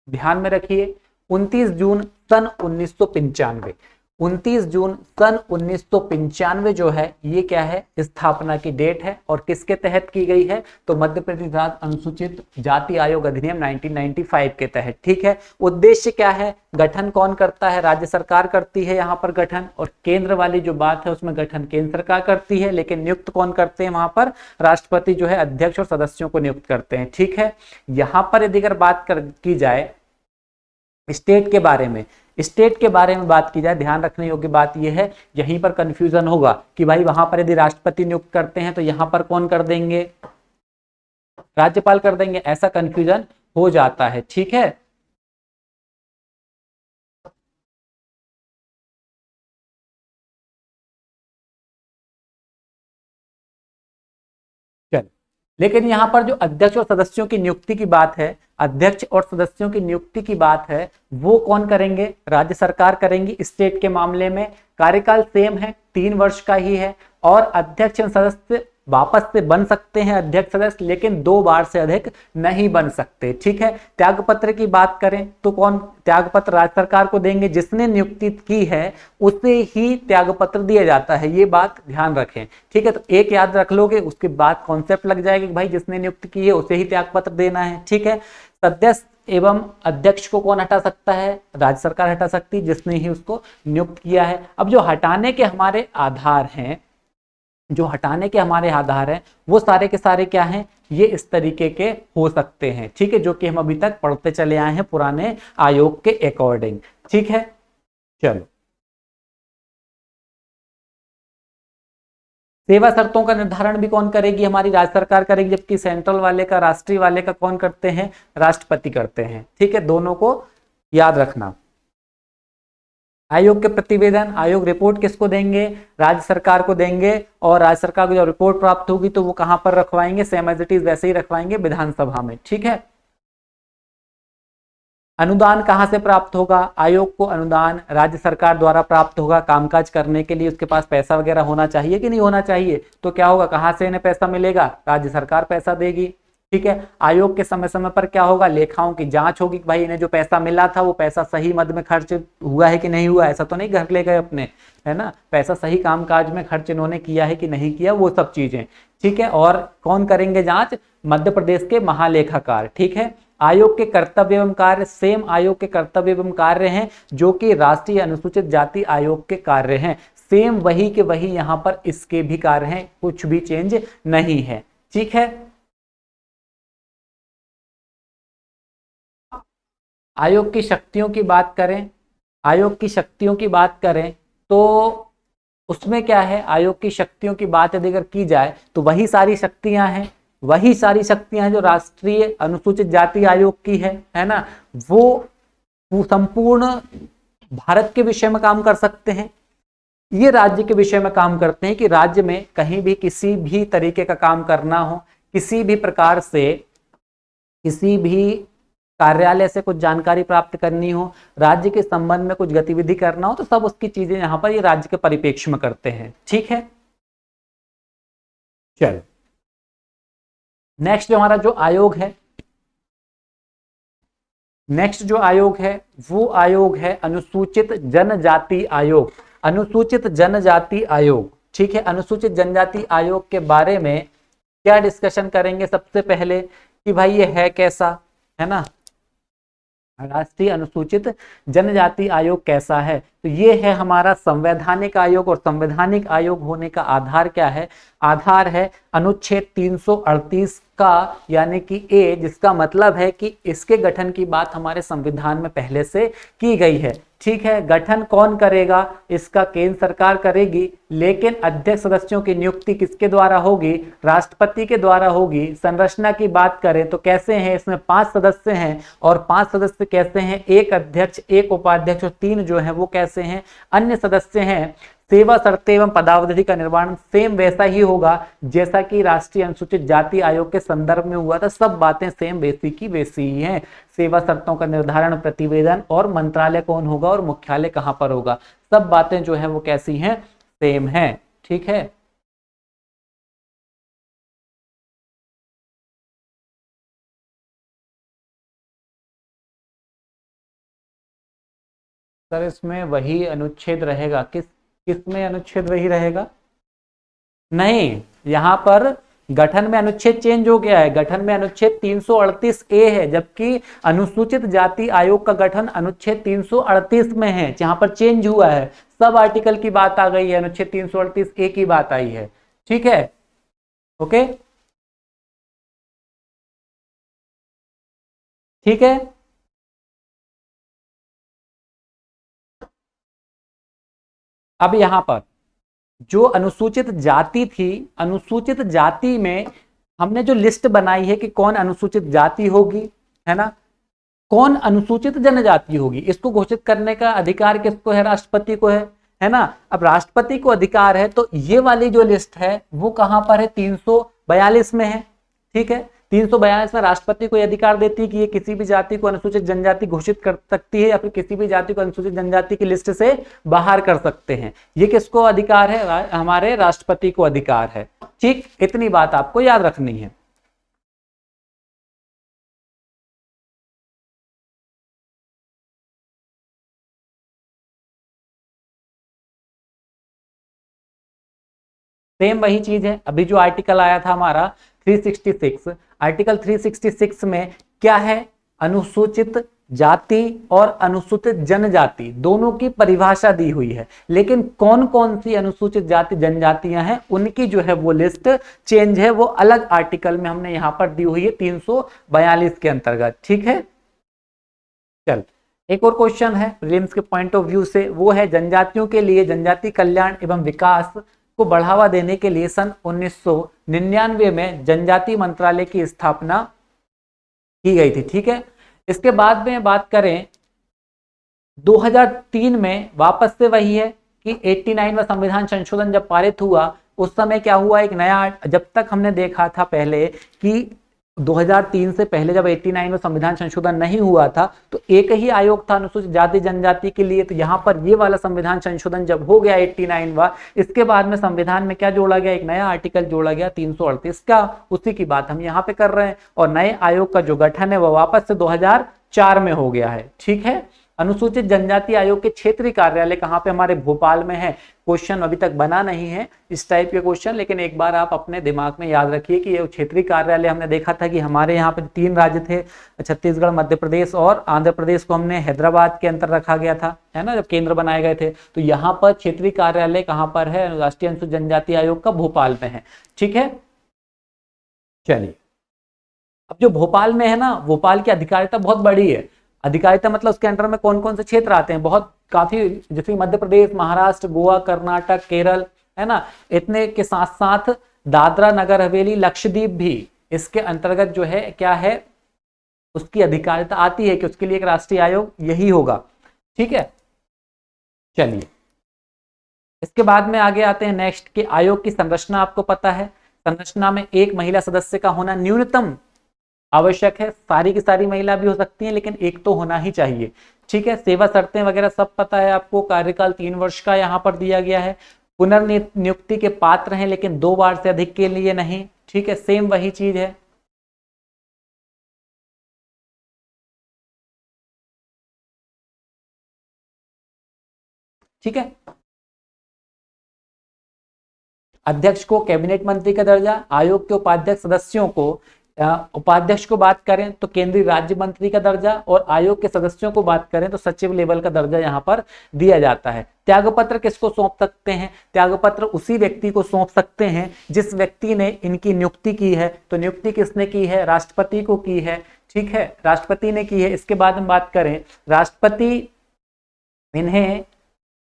ध्यान में रखिए, 29 जून सन 1995। 29 जून सन 1995 जो है ये क्या है, स्थापना की डेट है। और किसके तहत की गई है, तो मध्य प्रदेश राज्य अनुसूचित जाति आयोग अधिनियम 1995 के तहत। ठीक है, उद्देश्य क्या है, गठन कौन करता है, राज्य सरकार करती है यहाँ पर गठन, और केंद्र वाली जो बात है उसमें गठन केंद्र सरकार करती है, लेकिन नियुक्त कौन करते हैं वहां पर, राष्ट्रपति जो है अध्यक्ष और सदस्यों को नियुक्त करते हैं। ठीक है, यहाँ पर यदि अगर बात की जाए स्टेट के बारे में, स्टेट के बारे में बात की जाए, ध्यान रखने योग्य बात यह है, यहीं पर कंफ्यूजन होगा कि भाई वहां पर यदि राष्ट्रपति नियुक्त करते हैं तो यहां पर कौन कर देंगे, राज्यपाल कर देंगे, ऐसा कंफ्यूजन हो जाता है। ठीक है, चल, लेकिन यहाँ पर जो अध्यक्ष और सदस्यों की नियुक्ति की बात है, अध्यक्ष और सदस्यों की नियुक्ति की बात है, वो कौन करेंगे, राज्य सरकार करेंगी। स्टेट के मामले में कार्यकाल सेम है, 3 वर्ष का ही है, और अध्यक्ष और सदस्य वापस से बन सकते हैं अध्यक्ष सदस्य, लेकिन 2 बार से अधिक नहीं बन सकते। ठीक है, त्यागपत्र की बात करें तो कौन त्यागपत्र राज्य सरकार को देंगे, जिसने नियुक्ति की है उसे ही त्यागपत्र दिया जाता है, ये बात ध्यान रखें। ठीक है, तो एक याद रख लोगे, उसके बाद कॉन्सेप्ट लग जाएगा कि भाई जिसने नियुक्त की है उसे ही त्यागपत्र देना है। ठीक है, सदस्य एवं अध्यक्ष को कौन हटा सकता है, राज्य सरकार हटा सकती है, जिसने ही उसको नियुक्त किया है। अब जो हटाने के हमारे आधार हैं, जो हटाने के हमारे आधार हैं वो सारे के सारे क्या हैं, ये इस तरीके के हो सकते हैं। ठीक है, जो कि हम अभी तक पढ़ते चले आए हैं पुराने आयोग के अकॉर्डिंग। ठीक है, चलो, सेवा शर्तों का निर्धारण भी कौन करेगी, हमारी राज्य सरकार करेगी, जबकि सेंट्रल वाले का, राष्ट्रीय वाले का कौन करते हैं, राष्ट्रपति करते हैं। ठीक है, दोनों को याद रखना। आयोग के प्रतिवेदन, आयोग रिपोर्ट किसको देंगे, राज्य सरकार को देंगे, और राज्य सरकार को जब रिपोर्ट प्राप्त होगी तो वो कहां पर रखवाएंगे, सेम एज इट इज वैसे ही रखवाएंगे, विधानसभा में। ठीक है, अनुदान कहां से प्राप्त होगा, आयोग को अनुदान राज्य सरकार द्वारा प्राप्त होगा। कामकाज करने के लिए उसके पास पैसा वगैरह होना चाहिए कि नहीं होना चाहिए, तो क्या होगा, कहां से इन्हें पैसा मिलेगा, राज्य सरकार पैसा देगी। ठीक है, आयोग के समय समय पर क्या होगा, लेखाओं की जांच होगी कि भाई इन्हें जो पैसा मिला था वो पैसा सही मद में खर्च हुआ है कि नहीं हुआ, ऐसा तो नहीं घर ले गए अपने, है ना, पैसा सही कामकाज में खर्च इन्होंने किया है कि नहीं किया, वो सब चीजें। ठीक है, और कौन करेंगे जांच, मध्य प्रदेश के महालेखाकार। ठीक है, आयोग के कर्तव्य एवं कार्य सेम आयोग के कर्तव्य एवं कार्य हैं जो कि राष्ट्रीय अनुसूचित जाति आयोग के कार्य हैं, सेम वही के वही यहाँ पर इसके भी कार्य हैं, कुछ भी चेंज नहीं है। ठीक है, आयोग की शक्तियों की बात करें, आयोग की शक्तियों की बात करें तो उसमें क्या है, आयोग की शक्तियों की बात यदि अगर की जाए तो वही सारी शक्तियां हैं, वही सारी शक्तियां हैं जो राष्ट्रीय अनुसूचित जाति आयोग की है ना। वो संपूर्ण भारत के विषय में काम कर सकते हैं, ये राज्य के विषय में काम करते हैं कि राज्य में कहीं भी किसी भी तरीके का काम करना हो, किसी भी प्रकार से किसी भी कार्यालय से कुछ जानकारी प्राप्त करनी हो, राज्य के संबंध में कुछ गतिविधि करना हो, तो सब उसकी चीजें यहां पर ये राज्य के परिप्रेक्ष्य में करते हैं। ठीक है, चलो, नेक्स्ट जो हमारा जो आयोग है, नेक्स्ट जो आयोग है वो आयोग है अनुसूचित जनजाति आयोग, अनुसूचित जनजाति आयोग। ठीक है, अनुसूचित जनजाति आयोग के बारे में क्या डिस्कशन करेंगे, सबसे पहले कि भाई ये है कैसा, है ना, राष्ट्रीय अनुसूचित जनजाति आयोग कैसा है। तो ये है हमारा संवैधानिक आयोग। और संवैधानिक आयोग होने का आधार क्या है? आधार है अनुच्छेद 338 का, यानी कि ए, जिसका मतलब है कि इसके गठन की बात हमारे संविधान में पहले से की गई है। ठीक है, गठन कौन करेगा? इसका केंद्र सरकार करेगी, लेकिन अध्यक्ष सदस्यों की नियुक्ति किसके द्वारा होगी? राष्ट्रपति के द्वारा होगी। संरचना की बात करें तो कैसे हैं? इसमें 5 सदस्य हैं, और 5 सदस्य कैसे हैं? एक अध्यक्ष, एक उपाध्यक्ष और 3 जो है वो कैसे हैं? अन्य सदस्य हैं। सेवा शर्तें एवं पदावधि का निर्माण सेम वैसा ही होगा जैसा कि राष्ट्रीय अनुसूचित जाति आयोग के संदर्भ में हुआ था। सब बातें सेम वैसी की वैसी ही हैं। सेवा शर्तों का निर्धारण, प्रतिवेदन और मंत्रालय कौन होगा और मुख्यालय कहां पर होगा, सब बातें जो है वो कैसी हैं? सेम है। ठीक है, सर इसमें वही अनुच्छेद रहेगा। किस में अनुच्छेद वही रहेगा? नहीं, यहां पर गठन में अनुच्छेद चेंज हो गया है। गठन में अनुच्छेद 338 ए है, जबकि अनुसूचित जाति आयोग का गठन अनुच्छेद 338 में है, जहां पर चेंज हुआ है। सब आर्टिकल की बात आ गई है, अनुच्छेद 338 ए की बात आई है। ठीक है, ओके, ठीक है। अब यहां पर जो अनुसूचित जाति थी, अनुसूचित जाति में हमने जो लिस्ट बनाई है कि कौन अनुसूचित जाति होगी, है ना, कौन अनुसूचित जनजाति होगी, इसको घोषित करने का अधिकार किसको है? राष्ट्रपति को है ना। अब राष्ट्रपति को अधिकार है, तो ये वाली जो लिस्ट है वो कहां पर है? 342 में है। ठीक है, 342 में राष्ट्रपति को अधिकार देती है कि ये किसी भी जाति को अनुसूचित जनजाति घोषित कर सकती है, या फिर किसी भी जाति को अनुसूचित जनजाति की लिस्ट से बाहर कर सकते हैं। ये किसको अधिकार है? हमारे राष्ट्रपति को अधिकार है। ठीक, इतनी बात आपको याद रखनी है। सेम वही चीज है। अभी जो आर्टिकल आया था हमारा 366, आर्टिकल 366 में क्या है? अनुसूचित जाति और अनुसूचित जनजाति दोनों की परिभाषा दी हुई है, लेकिन कौन कौन सी अनुसूचित जाति जनजातियां हैं उनकी जो है वो लिस्ट चेंज है, वो अलग आर्टिकल में हमने यहां पर दी हुई है 342 के अंतर्गत। ठीक है, चल एक और क्वेश्चन है प्रीलिम्स के पॉइंट ऑफ व्यू से, वो है जनजातियों के लिए जनजाति कल्याण एवं विकास को बढ़ावा देने के लिए सन 1999 में जनजाति मंत्रालय की स्थापना की गई थी। ठीक है, इसके बाद में बात करें 2003 में वापस से वही है कि 89वां संविधान संशोधन जब पारित हुआ, उस समय क्या हुआ? एक नया, जब तक हमने देखा था पहले कि 2003 से पहले जब 89 में संविधान संशोधन नहीं हुआ था तो एक ही आयोग था अनुसूचित जाति जनजाति के लिए। तो यहाँ पर ये वाला संविधान संशोधन जब हो गया 89वां, इसके बाद में संविधान में क्या जोड़ा गया? एक नया आर्टिकल जोड़ा गया 338 का, उसी की बात हम यहाँ पे कर रहे हैं। और नए आयोग का जो गठन है वो वापस से 2004 में हो गया है। ठीक है, अनुसूचित जनजाति आयोग के क्षेत्रीय कार्यालय कहाँ पे? हमारे भोपाल में है। क्वेश्चन अभी तक बना नहीं है इस टाइप के क्वेश्चन, लेकिन एक बार आप अपने दिमाग में याद रखिए कि ये क्षेत्रीय कार्यालय हमने देखा था कि हमारे यहाँ पे 3 राज्य थे, छत्तीसगढ़, मध्य प्रदेश और आंध्र प्रदेश को हमने हैदराबाद के अंतर रखा गया था, है ना, जब केंद्र बनाए गए थे। तो यहाँ पर क्षेत्रीय कार्यालय कहाँ पर है? राष्ट्रीय अनुसूचित जनजाति आयोग का भोपाल में है। ठीक है, चलिए अब जो भोपाल में है ना, भोपाल की अधिकारिता बहुत बड़ी है। अधिकारिता मतलब उसके अंडर में कौन कौन से क्षेत्र आते हैं? बहुत काफी, जैसे मध्य प्रदेश, महाराष्ट्र, गोवा, कर्नाटक, केरल, है ना, इतने के साथ साथ दादरा नगर हवेली, लक्षद्वीप भी इसके अंतर्गत जो है क्या है, उसकी अधिकारिता आती है कि उसके लिए एक राष्ट्रीय आयोग यही होगा। ठीक है, चलिए इसके बाद में आगे आते हैं नेक्स्ट कि आयोग की संरचना आपको पता है। संरचना में एक महिला सदस्य का होना न्यूनतम आवश्यक है। सारी की सारी महिला भी हो सकती हैं, लेकिन एक तो होना ही चाहिए। ठीक है, सेवा शर्तें वगैरह सब पता है आपको। कार्यकाल 3 वर्ष का यहाँ पर दिया गया है। पुनर्नियुक्ति के पात्र हैं, लेकिन 2 बार से अधिक के लिए नहीं। ठीक है, सेम वही चीज है। ठीक है, अध्यक्ष को कैबिनेट मंत्री का दर्जा, आयोग के उपाध्यक्ष सदस्यों को उपाध्यक्ष को बात करें तो केंद्रीय राज्य मंत्री का दर्जा, और आयोग के सदस्यों को बात करें तो सचिव लेवल का दर्जा यहाँ पर दिया जाता है। त्यागपत्र किसको सौंप सकते हैं? त्यागपत्र उसी व्यक्ति को सौंप सकते हैं जिस व्यक्ति ने इनकी नियुक्ति की है। तो नियुक्ति किसने की है? राष्ट्रपति को की है, ठीक है, राष्ट्रपति ने की है। इसके बाद हम बात करें, राष्ट्रपति इन्हें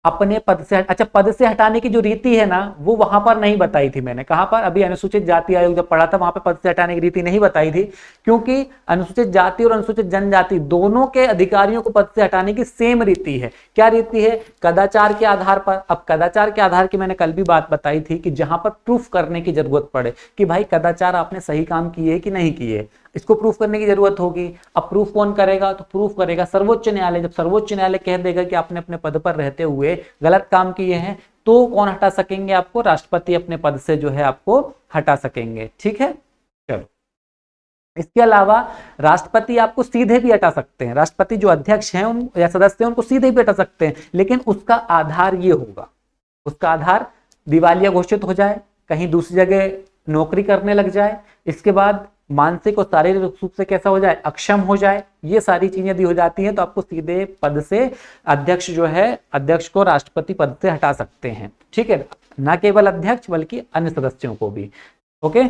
अपने पद से, अच्छा, पद से हटाने की जो रीति है ना, वो वहां पर नहीं बताई थी मैंने। कहां पर? अभी अनुसूचित जाति आयोग जब पढ़ा था वहां पे पद से हटाने की रीति नहीं बताई थी, क्योंकि अनुसूचित जाति और अनुसूचित जनजाति दोनों के अधिकारियों को पद से हटाने की सेम रीति है। क्या रीति है? कदाचार के आधार पर। अब कदाचार के आधार की मैंने कल भी बात बताई थी कि जहां पर प्रूफ करने की जरूरत पड़े कि भाई कदाचार आपने सही काम किए कि नहीं किए, इसको प्रूफ करने की जरूरत होगी। अब प्रूफ कौन करेगा? तो प्रूफ करेगा सर्वोच्च न्यायालय। जब सर्वोच्च न्यायालय कह देगा कि आपने अपने पद पर रहते हुए गलत काम किए हैं, तो कौन हटा सकेंगे आपको? राष्ट्रपति अपने पद से जो है आपको हटा सकेंगे, ठीक है। चलो, इसके अलावा राष्ट्रपति आपको सीधे भी हटा सकते हैं। राष्ट्रपति जो अध्यक्ष हैं या सदस्य हैं उनको सीधे भी हटा सकते हैं, लेकिन उसका आधार ये होगा, उसका आधार दिवालिया घोषित हो जाए, कहीं दूसरी जगह नौकरी करने लग जाए, इसके बाद मानसिक और शारीरिक रूप से कैसा हो जाए? अक्षम हो जाए। ये सारी चीजें यदि हो जाती हैं तो आपको सीधे पद से अध्यक्ष जो है, अध्यक्ष को राष्ट्रपति पद से हटा सकते हैं, ठीक है। ना केवल अध्यक्ष बल्कि अन्य सदस्यों को भी। ओके,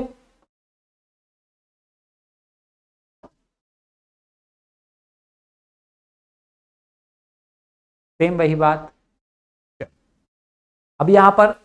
सेम वही बात। अब यहां पर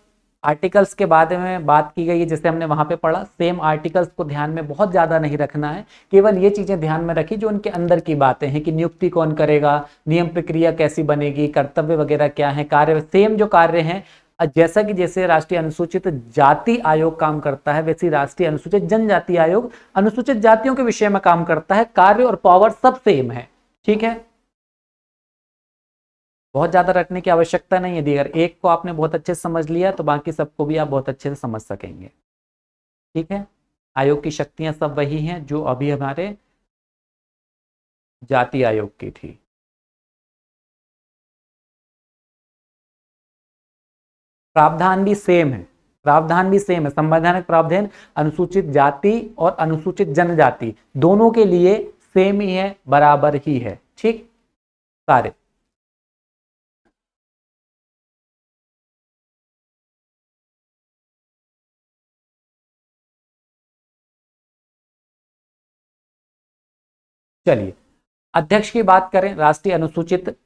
आर्टिकल्स के बारे में बात की गई है, जैसे हमने वहां पे पढ़ा। सेम आर्टिकल्स को ध्यान में बहुत ज्यादा नहीं रखना है, केवल ये चीजें ध्यान में रखी जो उनके अंदर की बातें हैं कि नियुक्ति कौन करेगा, नियम प्रक्रिया कैसी बनेगी, कर्तव्य वगैरह क्या है, कार्य सेम जो कार्य हैं। जैसा कि जैसे राष्ट्रीय अनुसूचित जाति आयोग काम करता है, वैसे राष्ट्रीय अनुसूचित जनजाति आयोग अनुसूचित जातियों के विषय में काम करता है। कार्य और पावर सब सेम है, ठीक है। बहुत ज्यादा रखने की आवश्यकता नहीं है। यदि अगर एक को आपने बहुत अच्छे से समझ लिया तो बाकी सबको भी आप बहुत अच्छे से समझ सकेंगे, ठीक है। आयोग की शक्तियां सब वही हैं जो अभी हमारे जाति आयोग की थी। प्रावधान भी सेम है, प्रावधान भी सेम है। संवैधानिक प्रावधान अनुसूचित जाति और अनुसूचित जनजाति दोनों के लिए सेम ही है, बराबर ही है, ठीक सारे। चलिए, अध्यक्ष की बात करें। राष्ट्रीय अनुसूचित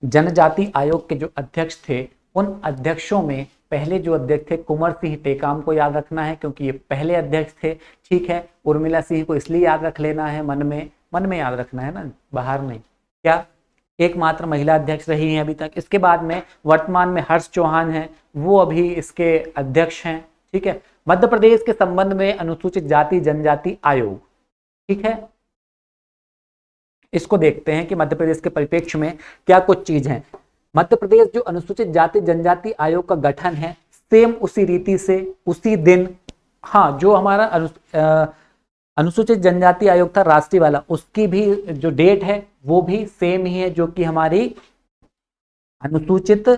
जनजाति आयोग के जो अध्यक्ष थे, उन अध्यक्षों में पहले जो अध्यक्ष थे कुंवर सिंह टेकाम को याद रखना है, क्योंकि ये पहले अध्यक्ष थे, ठीक है। उर्मिला सिंह को इसलिए याद रख लेना है, मन में याद रखना है ना, बाहर नहीं। क्या? एकमात्र महिला अध्यक्ष रही हैं अभी तक। इसके बाद में वर्तमान में हर्ष चौहान हैं, वो अभी इसके अध्यक्ष हैं, ठीक है। मध्य प्रदेश के संबंध में अनुसूचित जाति जनजाति आयोग, ठीक है। इसको देखते हैं कि मध्य प्रदेश के परिप्रेक्ष्य में क्या कुछ चीज है। मध्य प्रदेश जो अनुसूचित जाति जनजाति आयोग का गठन है, सेम उसी रीति से उसी दिन, हाँ, जो हमारा अनुसूचित जनजाति आयोग था राष्ट्रीय वाला, उसकी भी जो डेट है वो भी सेम ही है जो कि हमारी अनुसूचित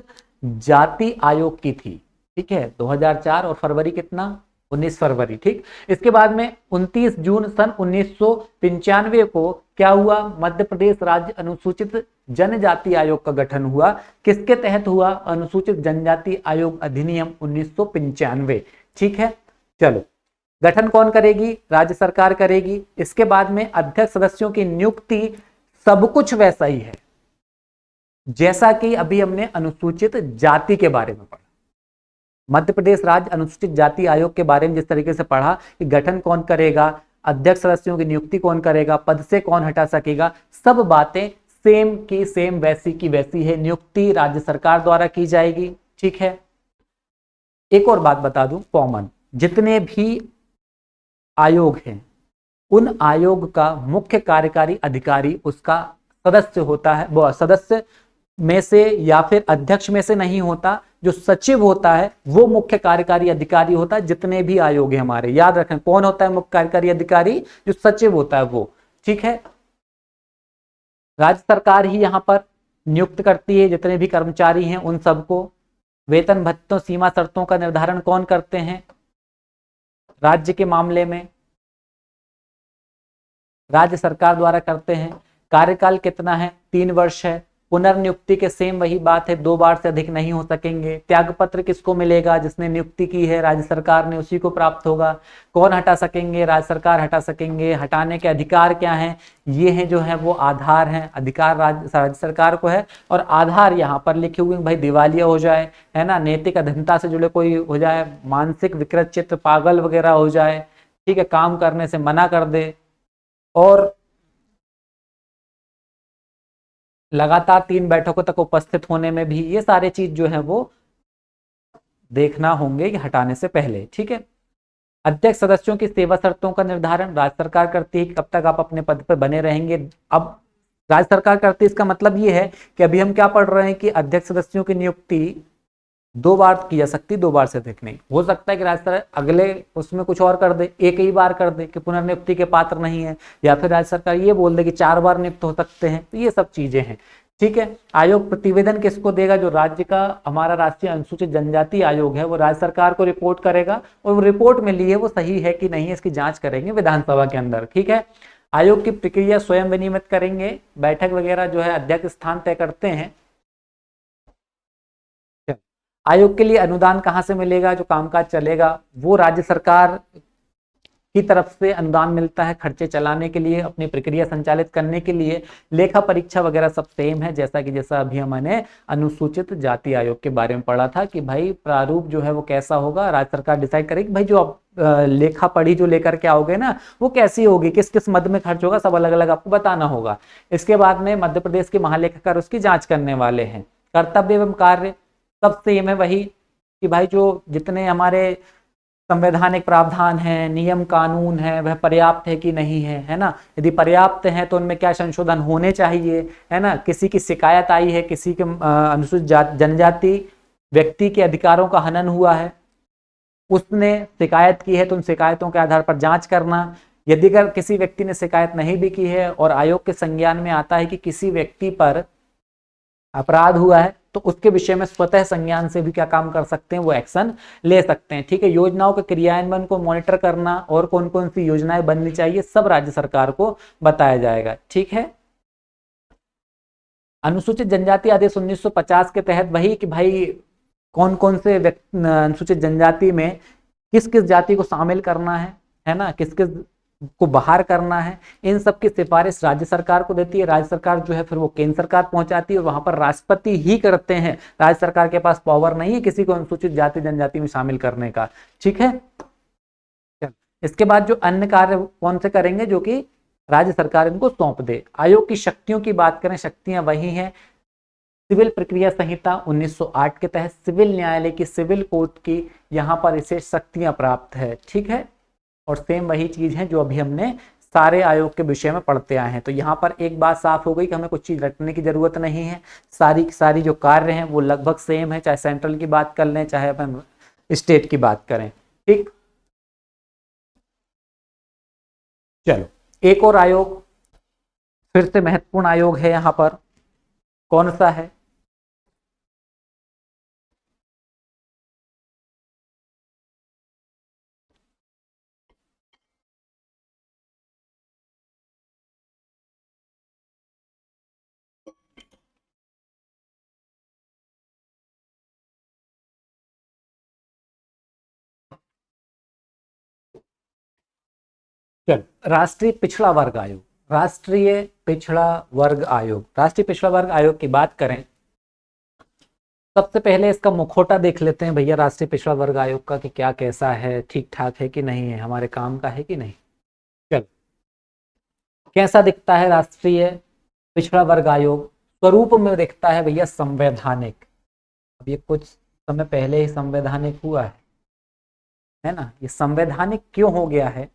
जाति आयोग की थी, ठीक है। 2004 और फरवरी कितना? 19 फरवरी, ठीक। इसके बाद में 29 जून सन 1995 को क्या हुआ? मध्य प्रदेश राज्य अनुसूचित जनजाति आयोग का गठन हुआ। किसके तहत हुआ? अनुसूचित जनजाति आयोग अधिनियम 1995, ठीक है। चलो, गठन कौन करेगी? राज्य सरकार करेगी। इसके बाद में अध्यक्ष सदस्यों की नियुक्ति सब कुछ वैसा ही है जैसा कि अभी हमने अनुसूचित जाति के बारे में पढ़ा। मध्य प्रदेश राज्य अनुसूचित जाति आयोग के बारे में जिस तरीके से पढ़ा कि गठन कौन करेगा, अध्यक्ष सदस्यों की नियुक्ति कौन करेगा, पद से कौन हटा सकेगा, सब बातें सेम की सेम, वैसी की वैसी है। नियुक्ति राज्य सरकार द्वारा की जाएगी, ठीक है। एक और बात बता दूं, कॉमन जितने भी आयोग हैं उन आयोग का मुख्य कार्यकारी अधिकारी उसका सदस्य होता है, वो सदस्य में से या फिर अध्यक्ष में से नहीं होता। जो सचिव होता है वो मुख्य कार्यकारी अधिकारी होता है। जितने भी आयोग है हमारे, याद रखें कौन होता है मुख्य कार्यकारी अधिकारी? जो सचिव होता है वो, ठीक है। राज्य सरकार ही यहां पर नियुक्त करती है जितने भी कर्मचारी हैं उन सबको। वेतन भत्तों सीमा शर्तों का निर्धारण कौन करते हैं राज्य के मामले में? राज्य सरकार द्वारा करते हैं। कार्यकाल कितना है? 3 वर्ष है। पुनर्नियुक्ति के सेम वही बात है, 2 बार से अधिक नहीं हो सकेंगे। त्यागपत्र किसको मिलेगा? जिसने नियुक्ति की है राज्य सरकार ने, उसी को प्राप्त होगा। कौन हटा सकेंगे? राज्य सरकार हटा सकेंगे। हटाने के अधिकार क्या हैं? ये हैं जो है वो आधार हैं, अधिकार राज्य सरकार को है। और आधार यहाँ पर लिखे हुए भाई दिवालिया हो जाए, है ना, नैतिक अधीनता से जुड़े कोई हो जाए, मानसिक विकृत चित्त, पागल वगैरह हो जाए, ठीक है, काम करने से मना कर दे, और लगातार 3 बैठकों तक उपस्थित होने में भी, ये सारे चीज जो है वो देखना होंगे कि हटाने से पहले। ठीक है। अध्यक्ष सदस्यों की सेवा शर्तों का निर्धारण राज्य सरकार करती है, कब तक आप अपने पद पर बने रहेंगे। अब राज्य सरकार करती है, इसका मतलब ये है कि अभी हम क्या पढ़ रहे हैं कि अध्यक्ष सदस्यों की नियुक्ति 2 बार की जा सकती, 2 बार से अधिक नहीं। हो सकता है कि राज्य सरकार अगले उसमें कुछ और कर दे, एक ही बार कर दे कि पुनर्नियुक्ति के पात्र नहीं है, या फिर राज्य सरकार ये बोल दे कि 4 बार नियुक्त हो सकते हैं। तो ये सब चीजें हैं। ठीक है। आयोग प्रतिवेदन किसको देगा? जो राज्य का हमारा राष्ट्रीय अनुसूचित जनजाति आयोग है, वो राज्य सरकार को रिपोर्ट करेगा, और वो रिपोर्ट में लिए वो सही है कि नहीं है इसकी जांच करेंगे विधानसभा के अंदर। ठीक है। आयोग की प्रक्रिया स्वयं विनियमित करेंगे, बैठक वगैरह जो है अध्यक्ष स्थान तय करते हैं। आयोग के लिए अनुदान कहां से मिलेगा? जो कामकाज चलेगा वो राज्य सरकार की तरफ से अनुदान मिलता है खर्चे चलाने के लिए, अपनी प्रक्रिया संचालित करने के लिए। लेखा परीक्षा वगैरह सब सेम है, जैसा अभी हमने अनुसूचित जाति आयोग के बारे में पढ़ा था कि भाई प्रारूप जो है वो कैसा होगा, राज्य सरकार डिसाइड करेगी। भाई जो आप लेखा पढ़ी जो लेकर के आओगे ना, वो कैसी होगी, किस किस मद में खर्च होगा, सब अलग अलग आपको बताना होगा। इसके बाद में मध्य प्रदेश के महालेखाकार उसकी जांच करने वाले हैं। कर्तव्य एवं कार्य सब सेम है वही, कि भाई जो जितने हमारे संवैधानिक प्रावधान है, नियम कानून है, वह पर्याप्त है कि नहीं है ना। यदि पर्याप्त है तो उनमें क्या संशोधन होने चाहिए, है ना। किसी की शिकायत आई है, किसी के अनुसूचित जनजाति व्यक्ति के अधिकारों का हनन हुआ है, उसने शिकायत की है, तो उन शिकायतों के आधार पर जांच करना। यदि अगर किसी व्यक्ति ने शिकायत नहीं भी की है और आयोग के संज्ञान में आता है कि किसी व्यक्ति पर अपराध हुआ है, तो उसके विषय में स्वतः संज्ञान से भी क्या काम कर सकते हैं, वो एक्शन ले सकते हैं। ठीक है। योजनाओं के क्रियान्वयन को मॉनिटर करना और कौन कौन सी योजनाएं बननी चाहिए, सब राज्य सरकार को बताया जाएगा। ठीक है। अनुसूचित जनजाति आदेश 1950 के तहत वही कि भाई कौन कौन से अनुसूचित जनजाति में किस किस जाति को शामिल करना है ना, किस किस को बाहर करना है, इन सब की सिफारिश राज्य सरकार को देती है। राज्य सरकार जो है फिर वो केंद्र सरकार पहुंचाती है, और वहां पर राष्ट्रपति ही करते हैं। राज्य सरकार के पास पावर नहीं है किसी को अनुसूचित जाति जनजाति में शामिल करने का। ठीक है। इसके बाद जो अन्य कार्य कौन से करेंगे, जो कि राज्य सरकार इनको सौंप दे। आयोग की शक्तियों की बात करें, शक्तियां वही हैं। सिविल प्रक्रिया संहिता 1908 के तहत सिविल न्यायालय की, सिविल कोर्ट की यहाँ पर इसे शक्तियां प्राप्त है। ठीक है। और सेम वही चीज है जो अभी हमने सारे आयोग के विषय में पढ़ते आए हैं। तो यहाँ पर एक बात साफ हो गई कि हमें कुछ चीज रटने की जरूरत नहीं है। सारी जो कार्य हैं वो लगभग सेम है, चाहे सेंट्रल की बात कर लें, चाहे अपन स्टेट की बात करें। ठीक। चलो, एक और आयोग फिर से महत्वपूर्ण आयोग है यहाँ पर, कौन सा है? चलो, राष्ट्रीय पिछड़ा वर्ग आयोग। राष्ट्रीय पिछड़ा वर्ग आयोग, राष्ट्रीय पिछड़ा वर्ग आयोग की बात करें, सबसे पहले इसका मुखौटा देख लेते हैं भैया राष्ट्रीय पिछड़ा वर्ग आयोग का, कि क्या कैसा है, ठीक ठाक है कि नहीं है, हमारे काम का है कि नहीं। चलो, कैसा दिखता है राष्ट्रीय पिछड़ा वर्ग आयोग? स्वरूप में दिखता है भैया संवैधानिक। अब ये कुछ समय पहले ही संवैधानिक हुआ है ना। ये संवैधानिक क्यों हो गया है?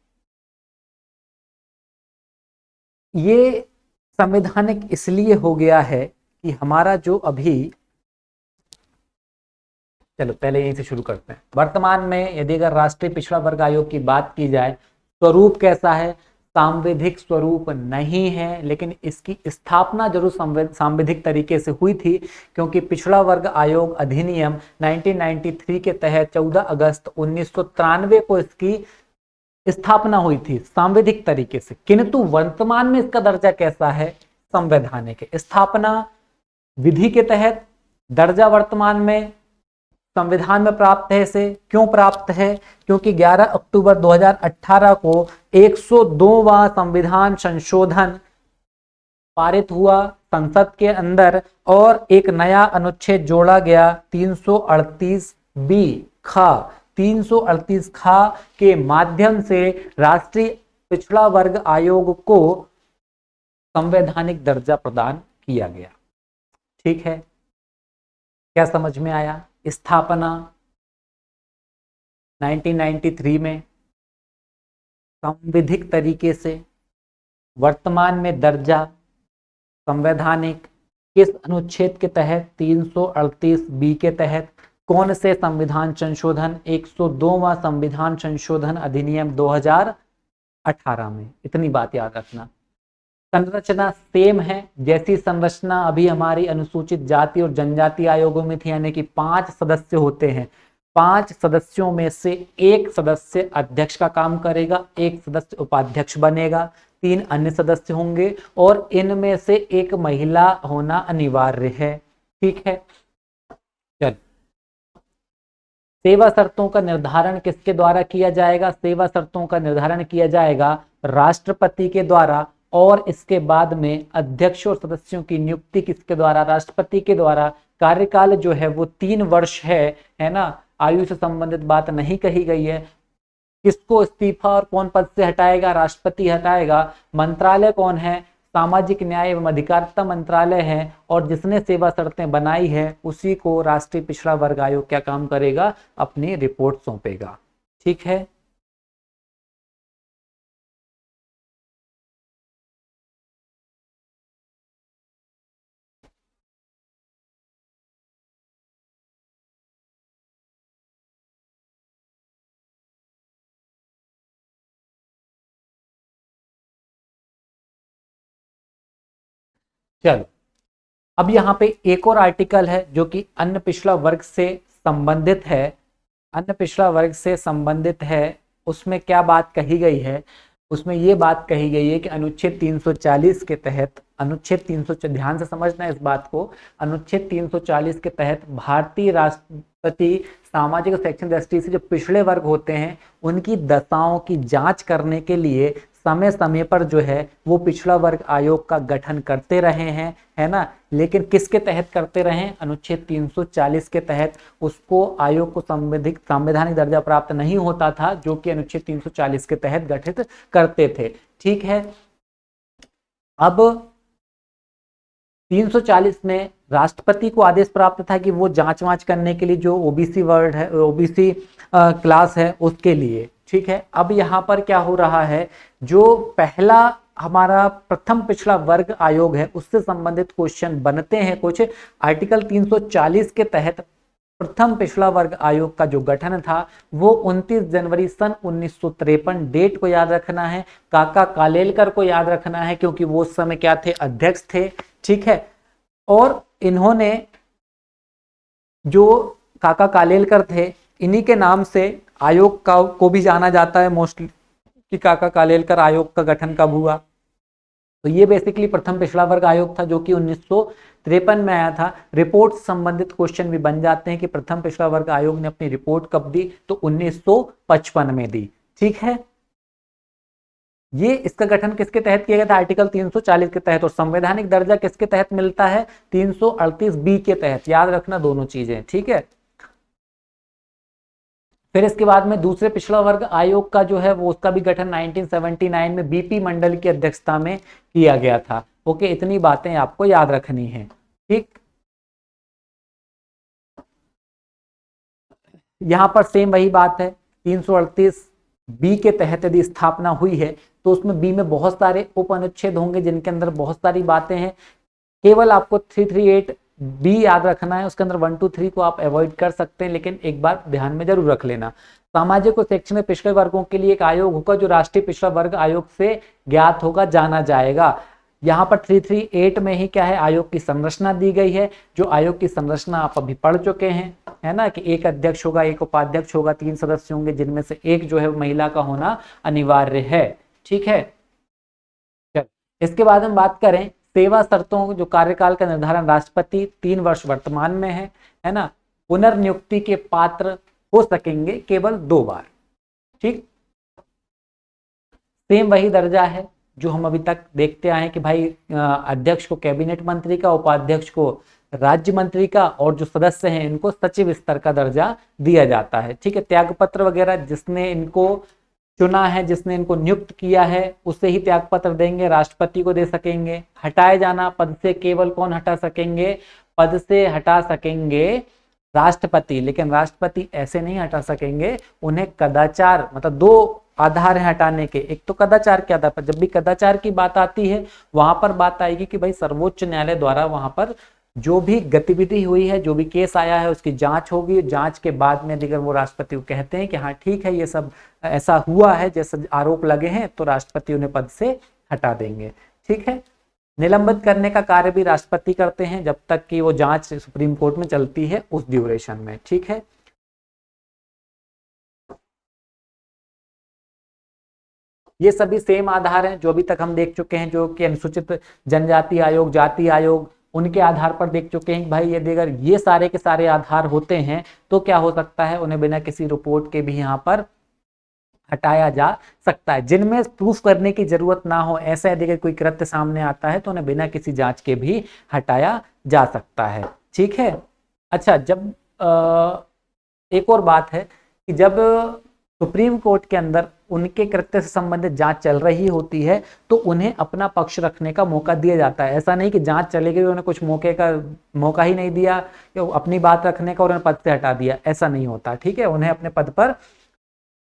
ये संवैधानिक इसलिए हो गया है कि हमारा जो अभी, चलो पहले यहीं से शुरू करते हैं। वर्तमान में यदि अगर राष्ट्रीय पिछड़ा वर्ग आयोग की बात की जाए, स्वरूप कैसा है? सांविधिक स्वरूप नहीं है, लेकिन इसकी स्थापना जरूर सांविधिक तरीके से हुई थी, क्योंकि पिछड़ा वर्ग आयोग अधिनियम 1993 के तहत 14 अगस्त 1993 को इसकी स्थापना हुई थी सांविधिक तरीके से, किंतु वर्तमान में इसका दर्जा कैसा है, संवैधानिक है। स्थापना विधि के तहत, दर्जा वर्तमान में संविधान में प्राप्त है। इसे क्यों प्राप्त है, क्योंकि 11 अक्टूबर 2018 को 102वां संविधान संशोधन पारित हुआ संसद के अंदर और एक नया अनुच्छेद जोड़ा गया 338 बी खा 338 खा के माध्यम से राष्ट्रीय पिछड़ा वर्ग आयोग को संवैधानिक दर्जा प्रदान किया गया। ठीक है, क्या समझ में आया। स्थापना 1993 में संविधिक तरीके से, वर्तमान में दर्जा संवैधानिक, किस अनुच्छेद के तहत, 338 बी के तहत। कौन से संविधान संशोधन, 102वां संविधान संशोधन अधिनियम 2018 में। इतनी बात याद रखना। संरचना सेम है, जैसी संरचना अभी हमारी अनुसूचित जाति और जनजाति आयोगों में थी, यानी कि 5 सदस्य होते हैं। 5 सदस्यों में से एक सदस्य अध्यक्ष का काम करेगा, एक सदस्य उपाध्यक्ष बनेगा, 3 अन्य सदस्य होंगे और इनमें से एक महिला होना अनिवार्य है। ठीक है, चल सेवा शर्तों का निर्धारण किसके द्वारा किया जाएगा, सेवा शर्तों का निर्धारण किया जाएगा राष्ट्रपति के द्वारा, और इसके बाद में अध्यक्ष और सदस्यों की नियुक्ति किसके द्वारा, राष्ट्रपति के द्वारा। कार्यकाल जो है वो 3 वर्ष है ना। आयु से संबंधित बात नहीं कही गई है। किसको इस्तीफा और कौन पद से हटाएगा, राष्ट्रपति हटाएगा। मंत्रालय कौन है, सामाजिक न्याय एवं अधिकारिता मंत्रालय है, और जिसने सेवा शर्तें बनाई है उसी को राष्ट्रीय पिछड़ा वर्ग आयोग क्या काम करेगा, अपनी रिपोर्ट सौंपेगा। ठीक है, चलो अब यहाँ पे एक और आर्टिकल है जो कि अन्य पिछड़ा वर्ग से संबंधित है। अन्य पिछड़ा वर्ग से संबंधित है, उसमें क्या बात कही गई है, उसमें ये बात कही गई है कि अनुच्छेद 340 के तहत, अनुच्छेद 300, ध्यान से समझना इस बात को, अनुच्छेद 340 के तहत भारतीय राष्ट्रपति सामाजिक और शैक्षणिक दृष्टि से जो पिछड़े वर्ग होते हैं उनकी दशाओं की जांच करने के लिए समय समय पर जो है वो पिछड़ा वर्ग आयोग का गठन करते रहे हैं, है ना। लेकिन किसके तहत करते रहे, अनुच्छेद 340 के तहत। उसको आयोग को संवैधानिक दर्जा प्राप्त नहीं होता था, जो कि अनुच्छेद 340 के तहत गठित करते थे। ठीक है, अब 340 में राष्ट्रपति को आदेश प्राप्त था कि वो जांच वांच करने के लिए जो ओबीसी वर्ड है, ओबीसी क्लास है उसके लिए। ठीक है, अब यहाँ पर क्या हो रहा है, जो पहला हमारा प्रथम पिछड़ा वर्ग आयोग है उससे संबंधित क्वेश्चन बनते हैं कुछ। आर्टिकल 340 के तहत प्रथम पिछड़ा वर्ग आयोग का जो गठन था वो 29 जनवरी सन 1953, डेट को याद रखना है। काका कालेलकर को याद रखना है क्योंकि वो उस समय क्या थे, अध्यक्ष थे। ठीक है, और इन्होंने, जो काका कालेलकर थे, इन्हीं के नाम से आयोग का को भी जाना जाता है मोस्टली, कि काका कालेलकर आयोग का गठन कब हुआ। तो ये बेसिकली प्रथम पिछड़ा वर्ग आयोग था जो कि 1953 में आया था। रिपोर्ट संबंधित क्वेश्चन भी बन जाते हैं कि प्रथम पिछड़ा वर्ग आयोग ने अपनी रिपोर्ट कब दी, तो 1955 में दी। ठीक है, ये इसका गठन किसके तहत किया गया था, आर्टिकल 340 के तहत। और संवैधानिक दर्जा किसके तहत मिलता है, 338 बी के तहत। याद रखना दोनों चीजें। ठीक है, फिर इसके बाद में दूसरे पिछड़ा वर्ग आयोग का जो है वो उसका भी गठन 1979 में बीपी मंडल की अध्यक्षता में किया गया था। ओके, इतनी बातें आपको याद रखनी है। ठीक, यहां पर सेम वही बात है, 338 बी के तहत यदि स्थापना हुई है तो उसमें बी में बहुत सारे उप अनुच्छेद होंगे जिनके अंदर बहुत सारी बातें हैं। केवल आपको 338 बी याद रखना है, उसके अंदर 1 2 3 को आप अवॉइड कर सकते हैं, लेकिन एक बार ध्यान में जरूर रख लेना। सामाजिक और शैक्षणिक पिछड़े वर्गों के लिए एक आयोग होगा जो राष्ट्रीय पिछड़ा वर्ग आयोग से ज्ञात होगा, जाना जाएगा। यहाँ पर 338 में ही क्या है, आयोग की संरचना दी गई है। जो आयोग की संरचना आप अभी पढ़ चुके हैं, है ना, कि एक अध्यक्ष होगा, एक उपाध्यक्ष होगा, 3 सदस्य होंगे, जिनमें से एक जो है महिला का होना अनिवार्य है। ठीक है, इसके बाद हम बात करें सेवा शर्तों, जो कार्यकाल का निर्धारण राष्ट्रपति 3 वर्ष वर्तमान में है ना, पुनर्नियुक्ति के पात्र हो सकेंगे केवल 2 बार। ठीक, सेम वही दर्जा है जो हम अभी तक देखते आए हैं कि भाई अध्यक्ष को कैबिनेट मंत्री का, उपाध्यक्ष को राज्य मंत्री का, और जो सदस्य हैं इनको सचिव स्तर का दर्जा दिया जाता है। ठीक है, त्यागपत्र वगैरह जिसने इनको चुना है, जिसने इनको नियुक्त किया है, उसे ही त्यागपत्र देंगे, राष्ट्रपति को दे सकेंगे। हटाए जाना पद से केवल कौन हटा सकेंगे, पद से हटा सकेंगे राष्ट्रपति, लेकिन राष्ट्रपति ऐसे नहीं हटा सकेंगे, उन्हें कदाचार, मतलब 2 आधार है हटाने के, एक तो कदाचार के आधार पर, जब भी कदाचार की बात आती है वहां पर बात आएगी कि भाई सर्वोच्च न्यायालय द्वारा वहां पर जो भी गतिविधि हुई है, जो भी केस आया है, उसकी जांच होगी। जांच के बाद में अगर वो राष्ट्रपति को कहते हैं कि हाँ ठीक है, ये सब ऐसा हुआ है, जैसे आरोप लगे हैं, तो राष्ट्रपति उन्हें पद से हटा देंगे। ठीक है, निलंबित करने का कार्य भी राष्ट्रपति करते हैं जब तक कि वो जांच सुप्रीम कोर्ट में चलती है, उस ड्यूरेशन में। ठीक है, ये सभी सेम आधार हैं जो अभी तक हम देख चुके हैं, जो कि अनुसूचित जनजाति आयोग, जाति आयोग, उनके आधार पर देख चुके हैं। भाई यदि अगर ये सारे के सारे आधार होते हैं तो क्या हो सकता है, उन्हें बिना किसी रिपोर्ट के भी यहाँ पर हटाया जा सकता है। जिनमें प्रूफ करने की जरूरत ना हो, ऐसा यदि अगर कोई कृत्य सामने आता है तो उन्हें बिना किसी जांच के भी हटाया जा सकता है। ठीक है, अच्छा, जब एक और बात है कि जब सुप्रीम कोर्ट के अंदर उनके कृत्य से संबंधित जांच चल रही होती है तो उन्हें अपना पक्ष रखने का मौका दिया जाता है। ऐसा नहीं कि जांच चली गई, उन्हें कुछ मौका ही नहीं दिया कि अपनी बात रखने का और उन्हें पद से हटा दिया, ऐसा नहीं होता। ठीक है, उन्हें अपने पद पर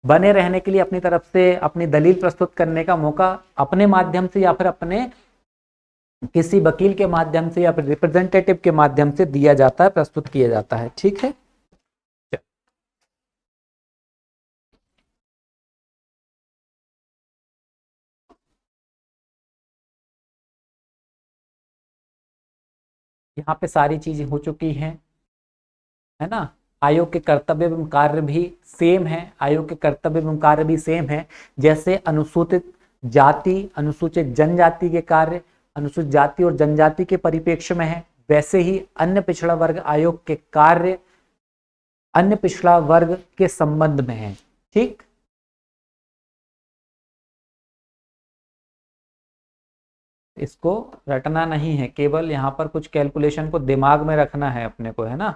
बने रहने के लिए अपनी तरफ से अपनी दलील प्रस्तुत करने का मौका अपने माध्यम से या फिर अपने किसी वकील के माध्यम से या फिर रिप्रेजेंटेटिव के माध्यम से दिया जाता है, प्रस्तुत किया जाता है। ठीक है, यहाँ पे सारी चीजें हो चुकी हैं, है ना। आयोग के कर्तव्य एवं कार्य भी सेम है, आयोग के कर्तव्य एवं कार्य भी सेम है। जैसे अनुसूचित जाति, अनुसूचित जनजाति के कार्य अनुसूचित जाति और जनजाति के परिप्रेक्ष्य में है, वैसे ही अन्य पिछड़ा वर्ग आयोग के कार्य अन्य पिछड़ा वर्ग के संबंध में है। ठीक, इसको रटना नहीं है, केवल यहाँ पर कुछ कैलकुलेशन को दिमाग में रखना है अपने को, है ना।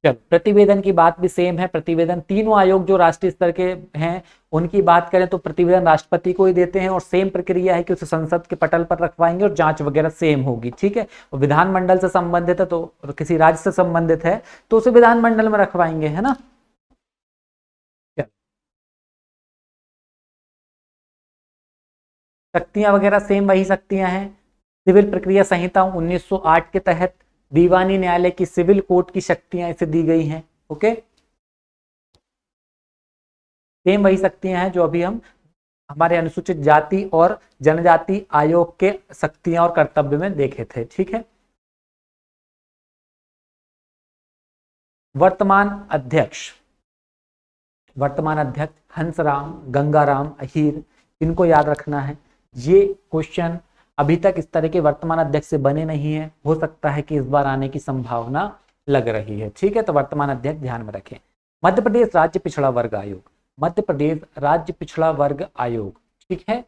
चलो, प्रतिवेदन की बात भी सेम है। प्रतिवेदन तीनों आयोग जो राष्ट्रीय स्तर के हैं उनकी बात करें तो प्रतिवेदन राष्ट्रपति को ही देते हैं, और सेम प्रक्रिया है कि उसे संसद के पटल पर रखवाएंगे और जांच वगैरह सेम होगी। ठीक है, और विधानमंडल से संबंधित है तो किसी राज्य से संबंधित है तो उसे विधानमंडल में रखवाएंगे, है ना। शक्तियां वगैरह सेम वही शक्तियां हैं। सिविल प्रक्रिया संहिता 1908 के तहत दीवानी न्यायालय की सिविल कोर्ट की शक्तियां इसे दी गई हैं। ओके, सेम वही शक्तियां हैं जो अभी हम हमारे अनुसूचित जाति और जनजाति आयोग के शक्तियां और कर्तव्य में देखे थे। ठीक है, वर्तमान अध्यक्ष हंसराम, गंगाराम अहीर, इनको याद रखना है। ये क्वेश्चन अभी तक इस तरह के वर्तमान अध्यक्ष से बने नहीं है, हो सकता है कि इस बार आने की संभावना लग रही है। ठीक है, तो वर्तमान अध्यक्ष ध्यान में रखें। मध्य प्रदेश राज्य पिछड़ा वर्ग आयोग, मध्य प्रदेश राज्य पिछड़ा वर्ग आयोग। ठीक है,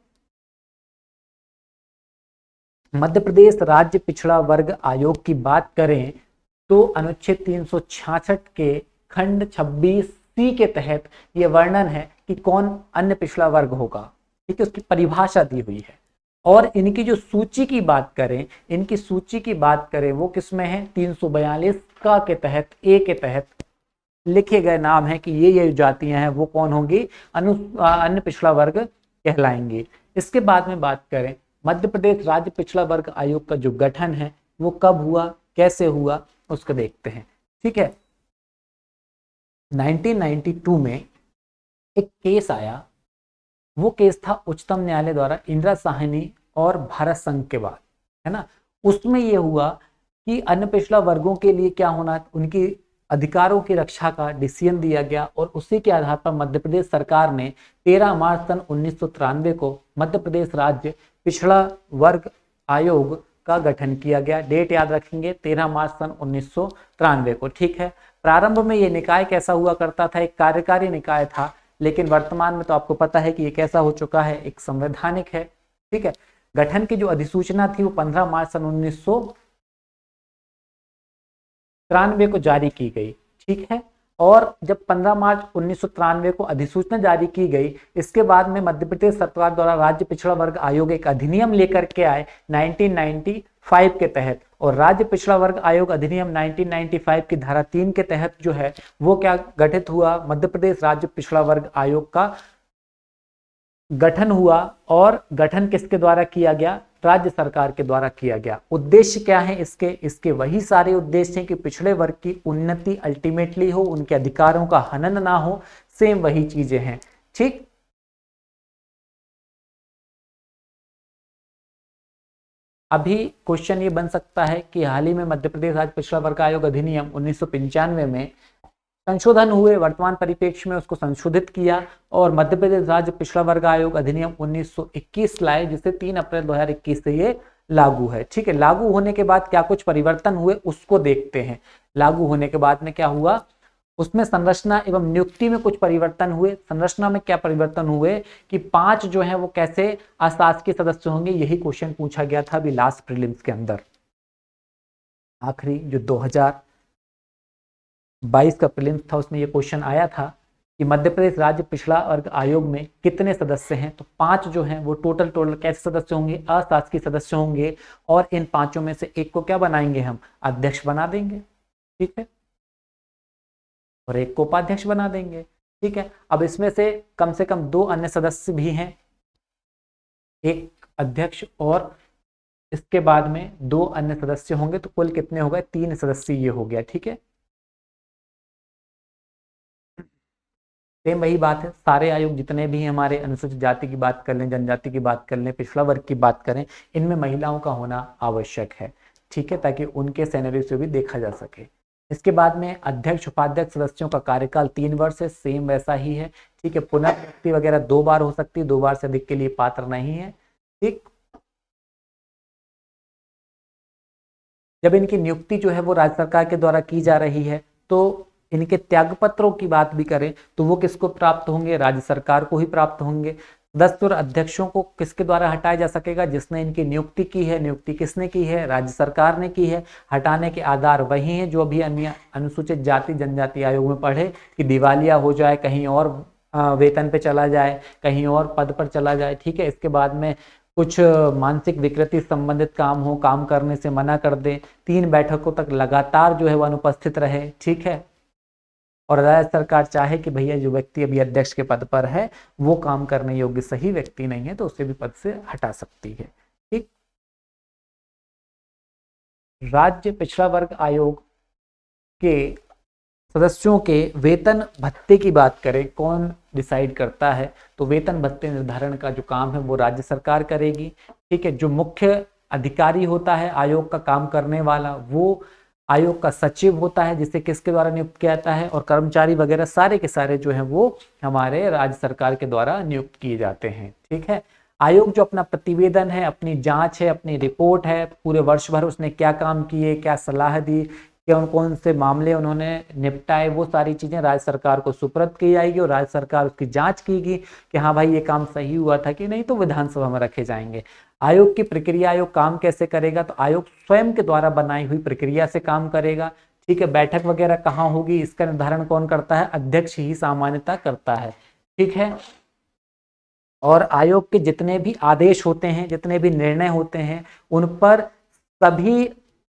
मध्य प्रदेश राज्य पिछड़ा वर्ग आयोग की बात करें तो अनुच्छेद 366 के खंड 26C के तहत यह वर्णन है कि कौन अन्य पिछड़ा वर्ग होगा। ठीक है, उसकी परिभाषा दी हुई है। और इनकी जो सूची की बात करें, इनकी सूची की बात करें वो किसमें है, 342 का के तहत, ए के तहत लिखे गए नाम है कि ये जातियां हैं वो कौन होंगी, अन्य पिछड़ा वर्ग कहलाएंगी। इसके बाद में बात करें मध्य प्रदेश राज्य पिछड़ा वर्ग आयोग का जो गठन है वो कब हुआ, कैसे हुआ, उसको देखते हैं। ठीक है, 1992 में एक केस आया, वो केस था उच्चतम न्यायालय द्वारा इंदिरा साहनी और भारत संघ के बाद, है ना, उसमें ये हुआ कि अन्य पिछड़ा वर्गों के लिए क्या होना, उनकी अधिकारों की रक्षा का डिसीजन दिया गया और उसी के आधार पर मध्य प्रदेश सरकार ने 13 मार्च सन 1993 को मध्य प्रदेश राज्य पिछड़ा वर्ग आयोग का गठन किया गया। डेट याद रखेंगे, 13 मार्च सन 1993 को, ठीक है। प्रारंभ में ये निकाय कैसा हुआ करता था, एक कार्यकारी निकाय था, लेकिन वर्तमान में तो आपको पता है कि ये कैसा हो चुका है, एक संवैधानिक है, ठीक है। गठन की जो अधिसूचना थी वो 15 मार्च सन 1993 को जारी की गई, ठीक है। और जब 15 मार्च 1993 को अधिसूचना जारी की गई, इसके बाद में मध्य प्रदेश सरकार द्वारा राज्य पिछड़ा वर्ग आयोग एक अधिनियम लेकर के आए 1995 के तहत, और राज्य पिछड़ा वर्ग आयोग अधिनियम 1995 की धारा 3 के तहत जो है वो क्या गठित हुआ, मध्य प्रदेश राज्य पिछड़ा वर्ग आयोग का गठन हुआ। और गठन किसके द्वारा किया गया, राज्य सरकार के द्वारा किया गया। उद्देश्य क्या है इसके वही सारे उद्देश्य हैं कि पिछड़े वर्ग की उन्नति अल्टीमेटली हो, उनके अधिकारों का हनन ना हो, सेम वही चीजें हैं, ठीक। अभी क्वेश्चन ये बन सकता है कि हाल ही में मध्य प्रदेश राज्य पिछड़ा वर्ग आयोग अधिनियम 1995 में संशोधन हुए, वर्तमान परिप्रेक्ष्य में उसको संशोधित किया और मध्य प्रदेश राज्य पिछड़ा वर्ग आयोग अधिनियम 1921 लाए, जिसे 3 अप्रैल 2021 से ये लागू है, ठीक है। लागू होने के बाद क्या कुछ परिवर्तन हुए उसको देखते हैं। लागू होने के बाद में क्या हुआ, उसमें संरचना एवं नियुक्ति में कुछ परिवर्तन हुए। संरचना में क्या परिवर्तन हुए कि 5 जो है वो कैसे अशासकीय सदस्य होंगे, यही क्वेश्चन पूछा गया था अभी लास्ट प्रीलिम्स के अंदर, आखिरी जो 2022 का प्रीलिम्स था उसमें ये क्वेश्चन आया था कि मध्य प्रदेश राज्य पिछड़ा वर्ग आयोग में कितने सदस्य हैं, तो 5 जो हैं वो टोटल कैसे सदस्य होंगे, अशासकीय सदस्य होंगे, और इन 5 में से एक को क्या बनाएंगे, हम अध्यक्ष बना देंगे, ठीक है, और एक को उपाध्यक्ष बना देंगे, ठीक है। अब इसमें से कम 2 अन्य सदस्य भी हैं, एक अध्यक्ष और इसके बाद में 2 अन्य सदस्य होंगे, तो कुल कितने हो गए, 3 सदस्य ये हो गया, ठीक है। सेम वही बात है, सारे आयोग जितने भी हैं हमारे, अनुसूचित जाति की बात कर लें, जनजाति की बात कर लें, पिछड़ा वर्ग की बात करें, इनमें महिलाओं का होना आवश्यक है, ठीक है, ताकि उनके सैलरी से भी देखा जा सके। इसके बाद में अध्यक्ष उपाध्यक्ष सदस्यों का कार्यकाल 3 वर्ष है, सेम वैसा ही है, ठीक है। पुनर्नियुक्ति वगैरह 2 बार हो सकती है, 2 बार से अधिक के लिए पात्र नहीं है, ठीक। जब इनकी नियुक्ति जो है वो राज्य सरकार के द्वारा की जा रही है, तो इनके त्यागपत्रों की बात भी करें तो वो किसको प्राप्त होंगे, राज्य सरकार को ही प्राप्त होंगे। सदस्य और अध्यक्षों को किसके द्वारा हटाया जा सकेगा, जिसने इनकी नियुक्ति की है। नियुक्ति किसने की है, राज्य सरकार ने की है। हटाने के आधार वही हैं जो अभी अन्य अनुसूचित जाति जनजाति आयोग में पढ़े कि दिवालिया हो जाए, कहीं और वेतन पे चला जाए, कहीं और पद पर चला जाए, ठीक है। इसके बाद में कुछ मानसिक विकृति संबंधित काम हो, काम करने से मना कर दे, 3 बैठकों तक लगातार जो है वो अनुपस्थित रहे, ठीक है। और राज्य सरकार चाहे कि भैया जो व्यक्ति अभी अध्यक्ष के पद पर है वो काम करने योग्य सही व्यक्ति नहीं है, तो उसे भी पद से हटा सकती है, ठीक। राज्य पिछड़ा वर्ग आयोग के सदस्यों के वेतन भत्ते की बात करें, कौन डिसाइड करता है, तो वेतन भत्ते निर्धारण का जो काम है वो राज्य सरकार करेगी, ठीक है। जो मुख्य अधिकारी होता है आयोग का काम करने वाला, वो आयोग का सचिव होता है, जिसे किसके द्वारा नियुक्त किया जाता है, और कर्मचारी वगैरह सारे के सारे जो है वो हमारे राज्य सरकार के द्वारा नियुक्त किए जाते हैं, ठीक है। आयोग जो अपना प्रतिवेदन है, अपनी जांच है, अपनी रिपोर्ट है, पूरे वर्ष भर उसने क्या काम किए, क्या सलाह दी, कौन कौन से मामले उन्होंने निपटाए, वो सारी चीजें राज्य सरकार को सुपुर्द की जाएगी और राज्य सरकार उसकी जांच कीगी कि हाँ भाई ये काम सही हुआ था कि नहीं, तो विधानसभा में रखे जाएंगे। आयोग की प्रक्रिया, आयोग काम कैसे करेगा, तो आयोग स्वयं के द्वारा बनाई हुई प्रक्रिया से काम करेगा, ठीक है। बैठक वगैरह कहाँ होगी इसका निर्धारण कौन करता है, अध्यक्ष ही सामान्यतः करता है, ठीक है। और आयोग के जितने भी आदेश होते हैं, जितने भी निर्णय होते हैं, उन पर सभी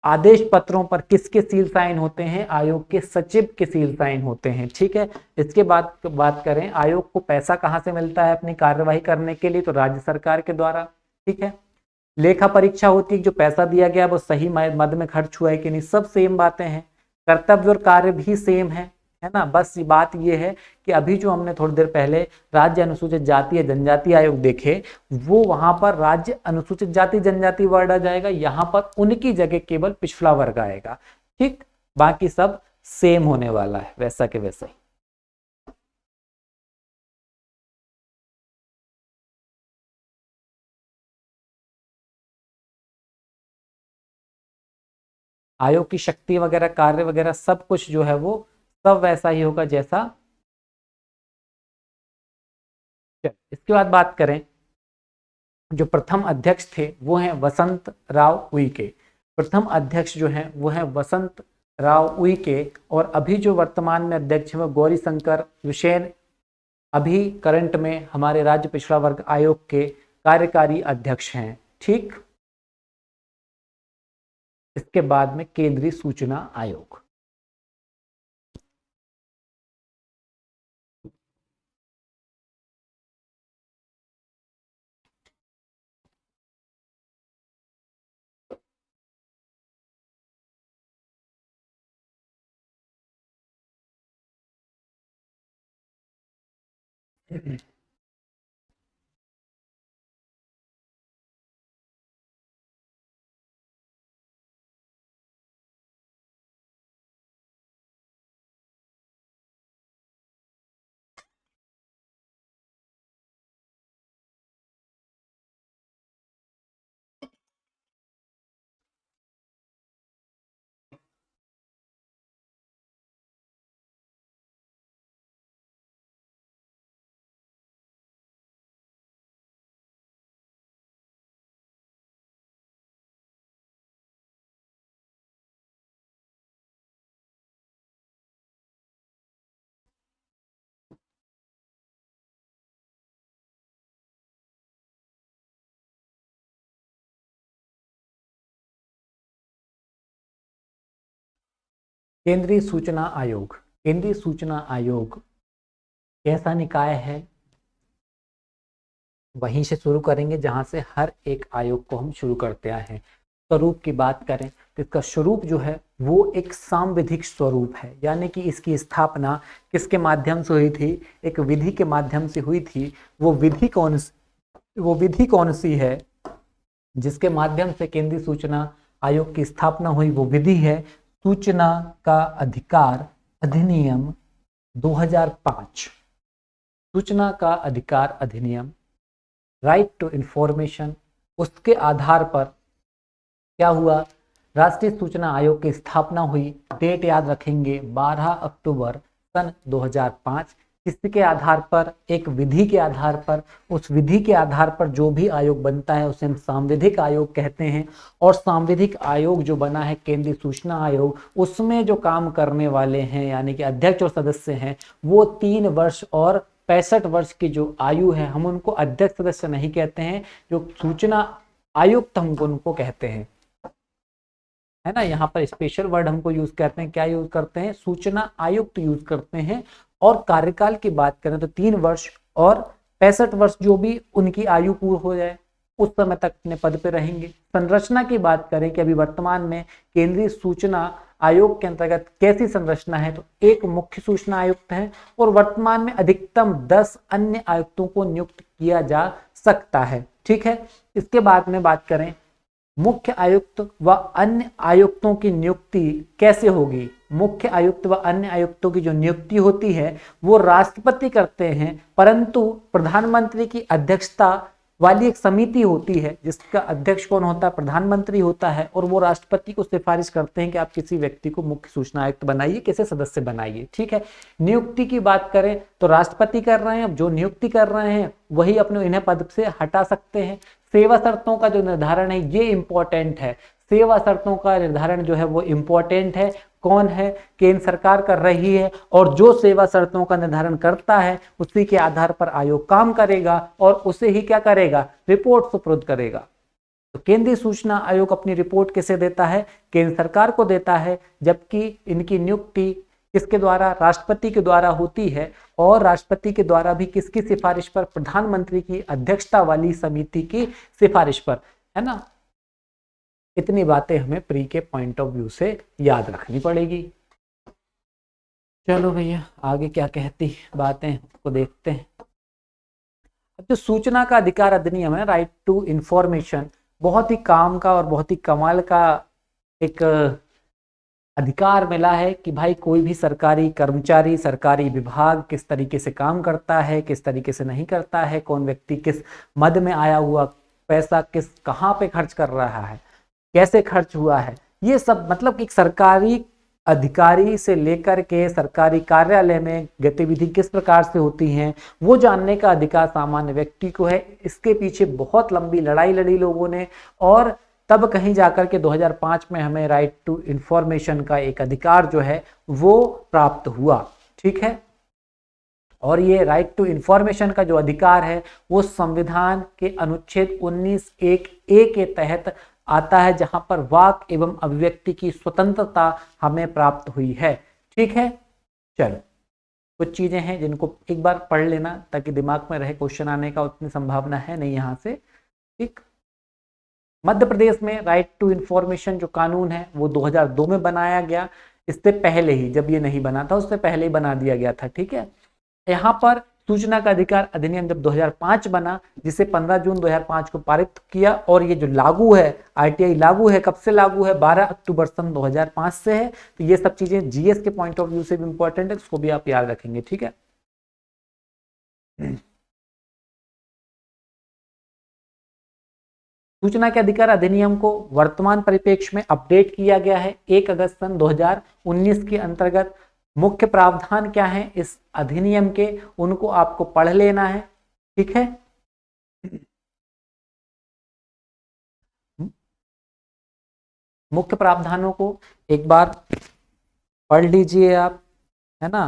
आदेश पत्रों पर किसके सील साइन होते हैं, आयोग के सचिव के सील साइन होते हैं, ठीक है। इसके बाद बात करें आयोग को पैसा कहाँ से मिलता है अपनी कार्यवाही करने के लिए, तो राज्य सरकार के द्वारा, ठीक है। लेखा परीक्षा होती है, जो पैसा दिया गया वो सही मद में खर्च हुआ है कि नहीं, सब सेम बातें हैं। कर्तव्य और कार्य भी सेम है, है ना। बस बात ये है कि अभी जो हमने थोड़ी देर पहले राज्य अनुसूचित जाति या जनजाति आयोग देखे, वो वहां पर राज्य अनुसूचित जाति जनजाति वर्ड आ जाएगा, यहाँ पर उनकी जगह केवल पिछड़ा वर्ग आएगा। ठीक, बाकी सब सेम होने वाला है, वैसा के वैसा ही। आयोग की शक्ति वगैरह, कार्य वगैरह सब कुछ जो है वो सब वैसा ही होगा जैसा। इसके बाद बात करें, जो प्रथम अध्यक्ष थे वो हैं वसंत राव उइके। प्रथम अध्यक्ष जो हैं वो हैं वसंत राव उइके, और अभी जो वर्तमान में अध्यक्ष है वो गौरी शंकर विशेन, अभी करंट में हमारे राज्य पिछड़ा वर्ग आयोग के कार्यकारी अध्यक्ष हैं। ठीक, इसके बाद में केंद्रीय सूचना आयोग। केंद्रीय सूचना आयोग। केंद्रीय सूचना आयोग कैसा निकाय है, वहीं से शुरू करेंगे जहां से हर एक आयोग को हम शुरू करते आए हैं। स्वरूप की बात करें तो इसका स्वरूप जो है वो एक सांविधिक स्वरूप है, यानी कि इसकी स्थापना किसके माध्यम से हुई थी, एक विधि के माध्यम से हुई थी। वो विधि कौन सी है जिसके माध्यम से केंद्रीय सूचना आयोग की स्थापना हुई? वो विधि है सूचना का अधिकार अधिनियम 2005। सूचना का अधिकार अधिनियम, राइट टू इंफॉर्मेशन, उसके आधार पर क्या हुआ, राष्ट्रीय सूचना आयोग की स्थापना हुई। डेट याद रखेंगे 12 अक्टूबर सन 2005। इसके आधार पर, एक विधि के आधार पर, उस विधि के आधार पर जो भी आयोग बनता है उसे हम सांविधिक आयोग कहते हैं। और सांविधिक आयोग जो बना है केंद्रीय सूचना आयोग, उसमें जो काम करने वाले हैं यानी कि अध्यक्ष और सदस्य हैं वो 3 वर्ष और 65 वर्ष की जो आयु है, हम उनको अध्यक्ष सदस्य नहीं कहते हैं, जो सूचना आयुक्त हम उनको कहते हैं, है ना। यहाँ पर स्पेशल वर्ड हमको यूज करते हैं, क्या यूज करते हैं, सूचना आयुक्त यूज करते हैं। और कार्यकाल की बात करें तो 3 वर्ष और 65 वर्ष, जो भी उनकी आयु पूर्ण हो जाए उस समय तक अपने पद पे रहेंगे। संरचना की बात करें कि अभी वर्तमान में केंद्रीय सूचना आयोग के अंतर्गत कैसी संरचना है, तो एक मुख्य सूचना आयुक्त है और वर्तमान में अधिकतम 10 अन्य आयुक्तों को नियुक्त किया जा सकता है। ठीक है, इसके बाद में बात करें मुख्य आयुक्त व अन्य आयुक्तों की नियुक्ति कैसे होगी। मुख्य आयुक्त व अन्य आयुक्तों की जो नियुक्ति होती है वो राष्ट्रपति करते हैं, परंतु प्रधानमंत्री की अध्यक्षता वाली एक समिति होती है जिसका अध्यक्ष कौन होता है, प्रधानमंत्री होता है, और वो राष्ट्रपति को सिफारिश करते हैं कि आप किसी व्यक्ति को मुख्य सूचना आयुक्त बनाइए, किसे सदस्य बनाइए। ठीक है, नियुक्ति की बात करें तो राष्ट्रपति कर रहे हैं, अब जो नियुक्ति कर रहे हैं वही अपने इन्हें पद से हटा सकते हैं। सेवा शर्तों का जो निर्धारण है ये इंपॉर्टेंट है, सेवा शर्तों का निर्धारण जो है वो इंपॉर्टेंट है। कौन है, केंद्र सरकार कर रही है, और जो सेवा शर्तों का निर्धारण करता है उसी के आधार पर आयोग काम करेगा और उसे ही क्या करेगा, रिपोर्ट सुपुर्द करेगा। तो केंद्रीय सूचना आयोग अपनी रिपोर्ट किसे देता है, केंद्र सरकार को देता है, जबकि इनकी नियुक्ति किसके द्वारा, राष्ट्रपति के द्वारा होती है। और राष्ट्रपति के द्वारा भी किसकी सिफारिश पर, प्रधानमंत्री की अध्यक्षता वाली समिति की सिफारिश पर, है ना। इतनी बातें हमें प्री के पॉइंट ऑफ व्यू से याद रखनी पड़ेगी। चलो भैया आगे क्या कहती बातें को देखते हैं। अब जो सूचना का अधिकार अधिनियम है, राइट टू इंफॉर्मेशन, बहुत ही काम का और बहुत ही कमाल का एक अधिकार मिला है कि भाई कोई भी सरकारी कर्मचारी, सरकारी विभाग किस तरीके से काम करता है, किस तरीके से नहीं करता है, कौन व्यक्ति किस मद में आया हुआ पैसा किस कहाँ पे खर्च कर रहा है, कैसे खर्च हुआ है, ये सब मतलब एक सरकारी अधिकारी से लेकर के सरकारी कार्यालय में गतिविधि किस प्रकार से होती हैं वो जानने का अधिकार सामान्य व्यक्ति को है। इसके पीछे बहुत लंबी लड़ाई लड़ी लोगों ने, और तब कहीं जाकर के 2005 में हमें राइट टू इंफॉर्मेशन का एक अधिकार जो है वो प्राप्त हुआ। ठीक है, और ये राइट टू इंफॉर्मेशन का जो अधिकार है वो संविधान के अनुच्छेद 19 एक ए के तहत आता है, जहां पर वाक एवं अभिव्यक्ति की स्वतंत्रता हमें प्राप्त हुई है। ठीक है, चलो कुछ चीजें हैं जिनको एक बार पढ़ लेना ताकि दिमाग में रहे, क्वेश्चन आने का उतनी संभावना है नहीं यहां से। ठीक, मध्य प्रदेश में राइट टू इंफॉर्मेशन जो कानून है वो 2002 में बनाया गया। इससे पहले ही, जब ये नहीं बना था उससे पहले ही बना दिया गया था। ठीक है, यहाँ पर सूचना का अधिकार अधिनियम जब 2005 बना, जिसे 15 जून 2005 को पारित किया, और ये जो लागू है आरटीआई लागू है, कब से लागू है, 12 अक्टूबर सन 2005 से है। तो ये सब चीजें जीएस के पॉइंट ऑफ व्यू से भी इंपॉर्टेंट है, उसको भी आप याद रखेंगे। ठीक है, सूचना के अधिकार अधिनियम को वर्तमान परिप्रेक्ष्य में अपडेट किया गया है 1 अगस्त सन 2019 के अंतर्गत। मुख्य प्रावधान क्या है इस अधिनियम के, उनको आपको पढ़ लेना है। ठीक है, मुख्य प्रावधानों को एक बार पढ़ लीजिए आप, है ना।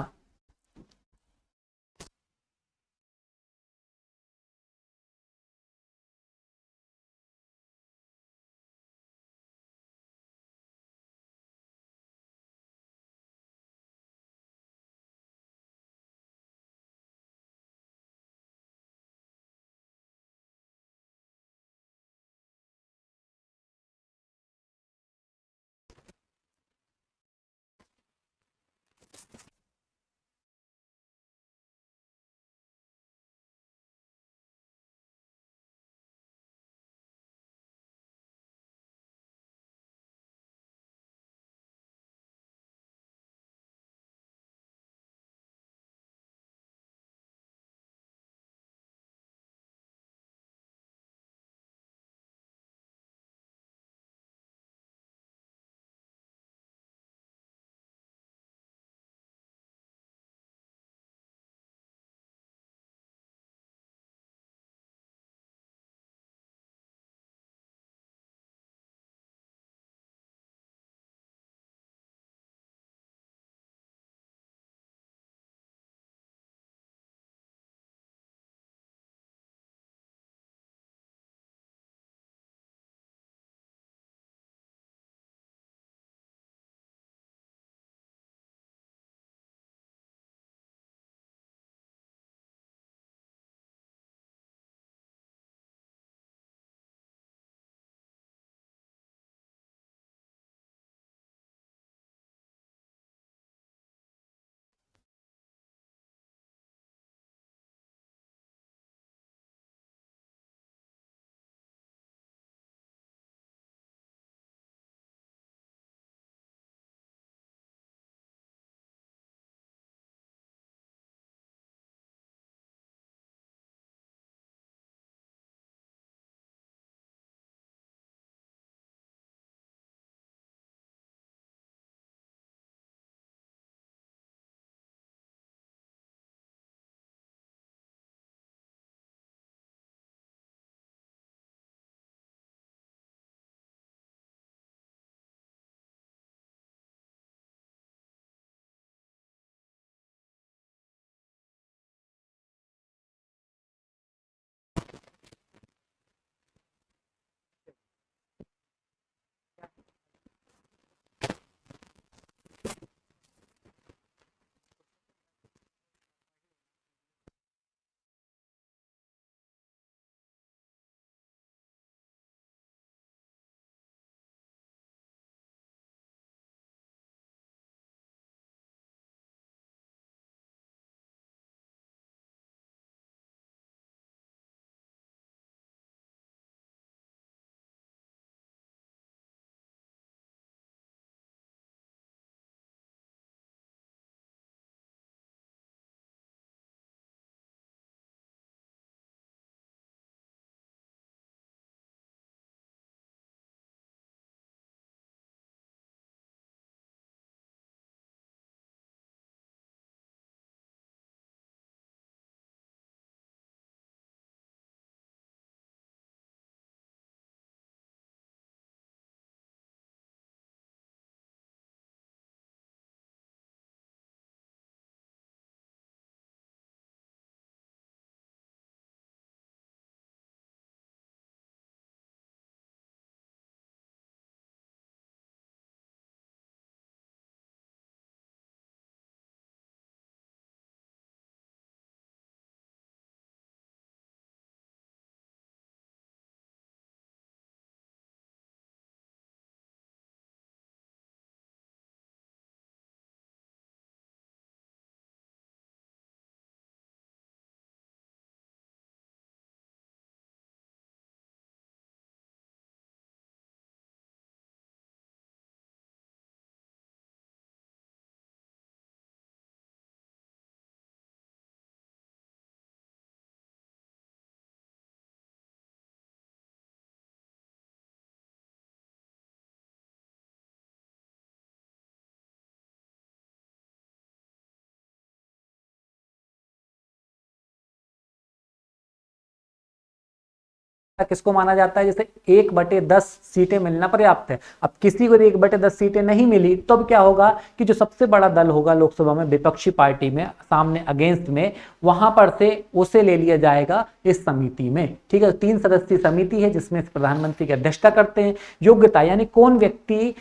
किसको माना जाता है, जैसे 1/10 सीटें मिलना पर्याप्त है। अब किसी को 1/10 सीटें नहीं मिली तो अब क्या होगा कि जो सबसे बड़ा दल होगा लोकसभा में विपक्षी पार्टी में सामने अगेंस्ट में, वहां पर से उसे ले लिया जाएगा इस समिति में। ठीक है, 3 सदस्यीय समिति है जिसमें प्रधानमंत्री की अध्यक्षता करते हैं। योग्यता यानी कौन व्यक्ति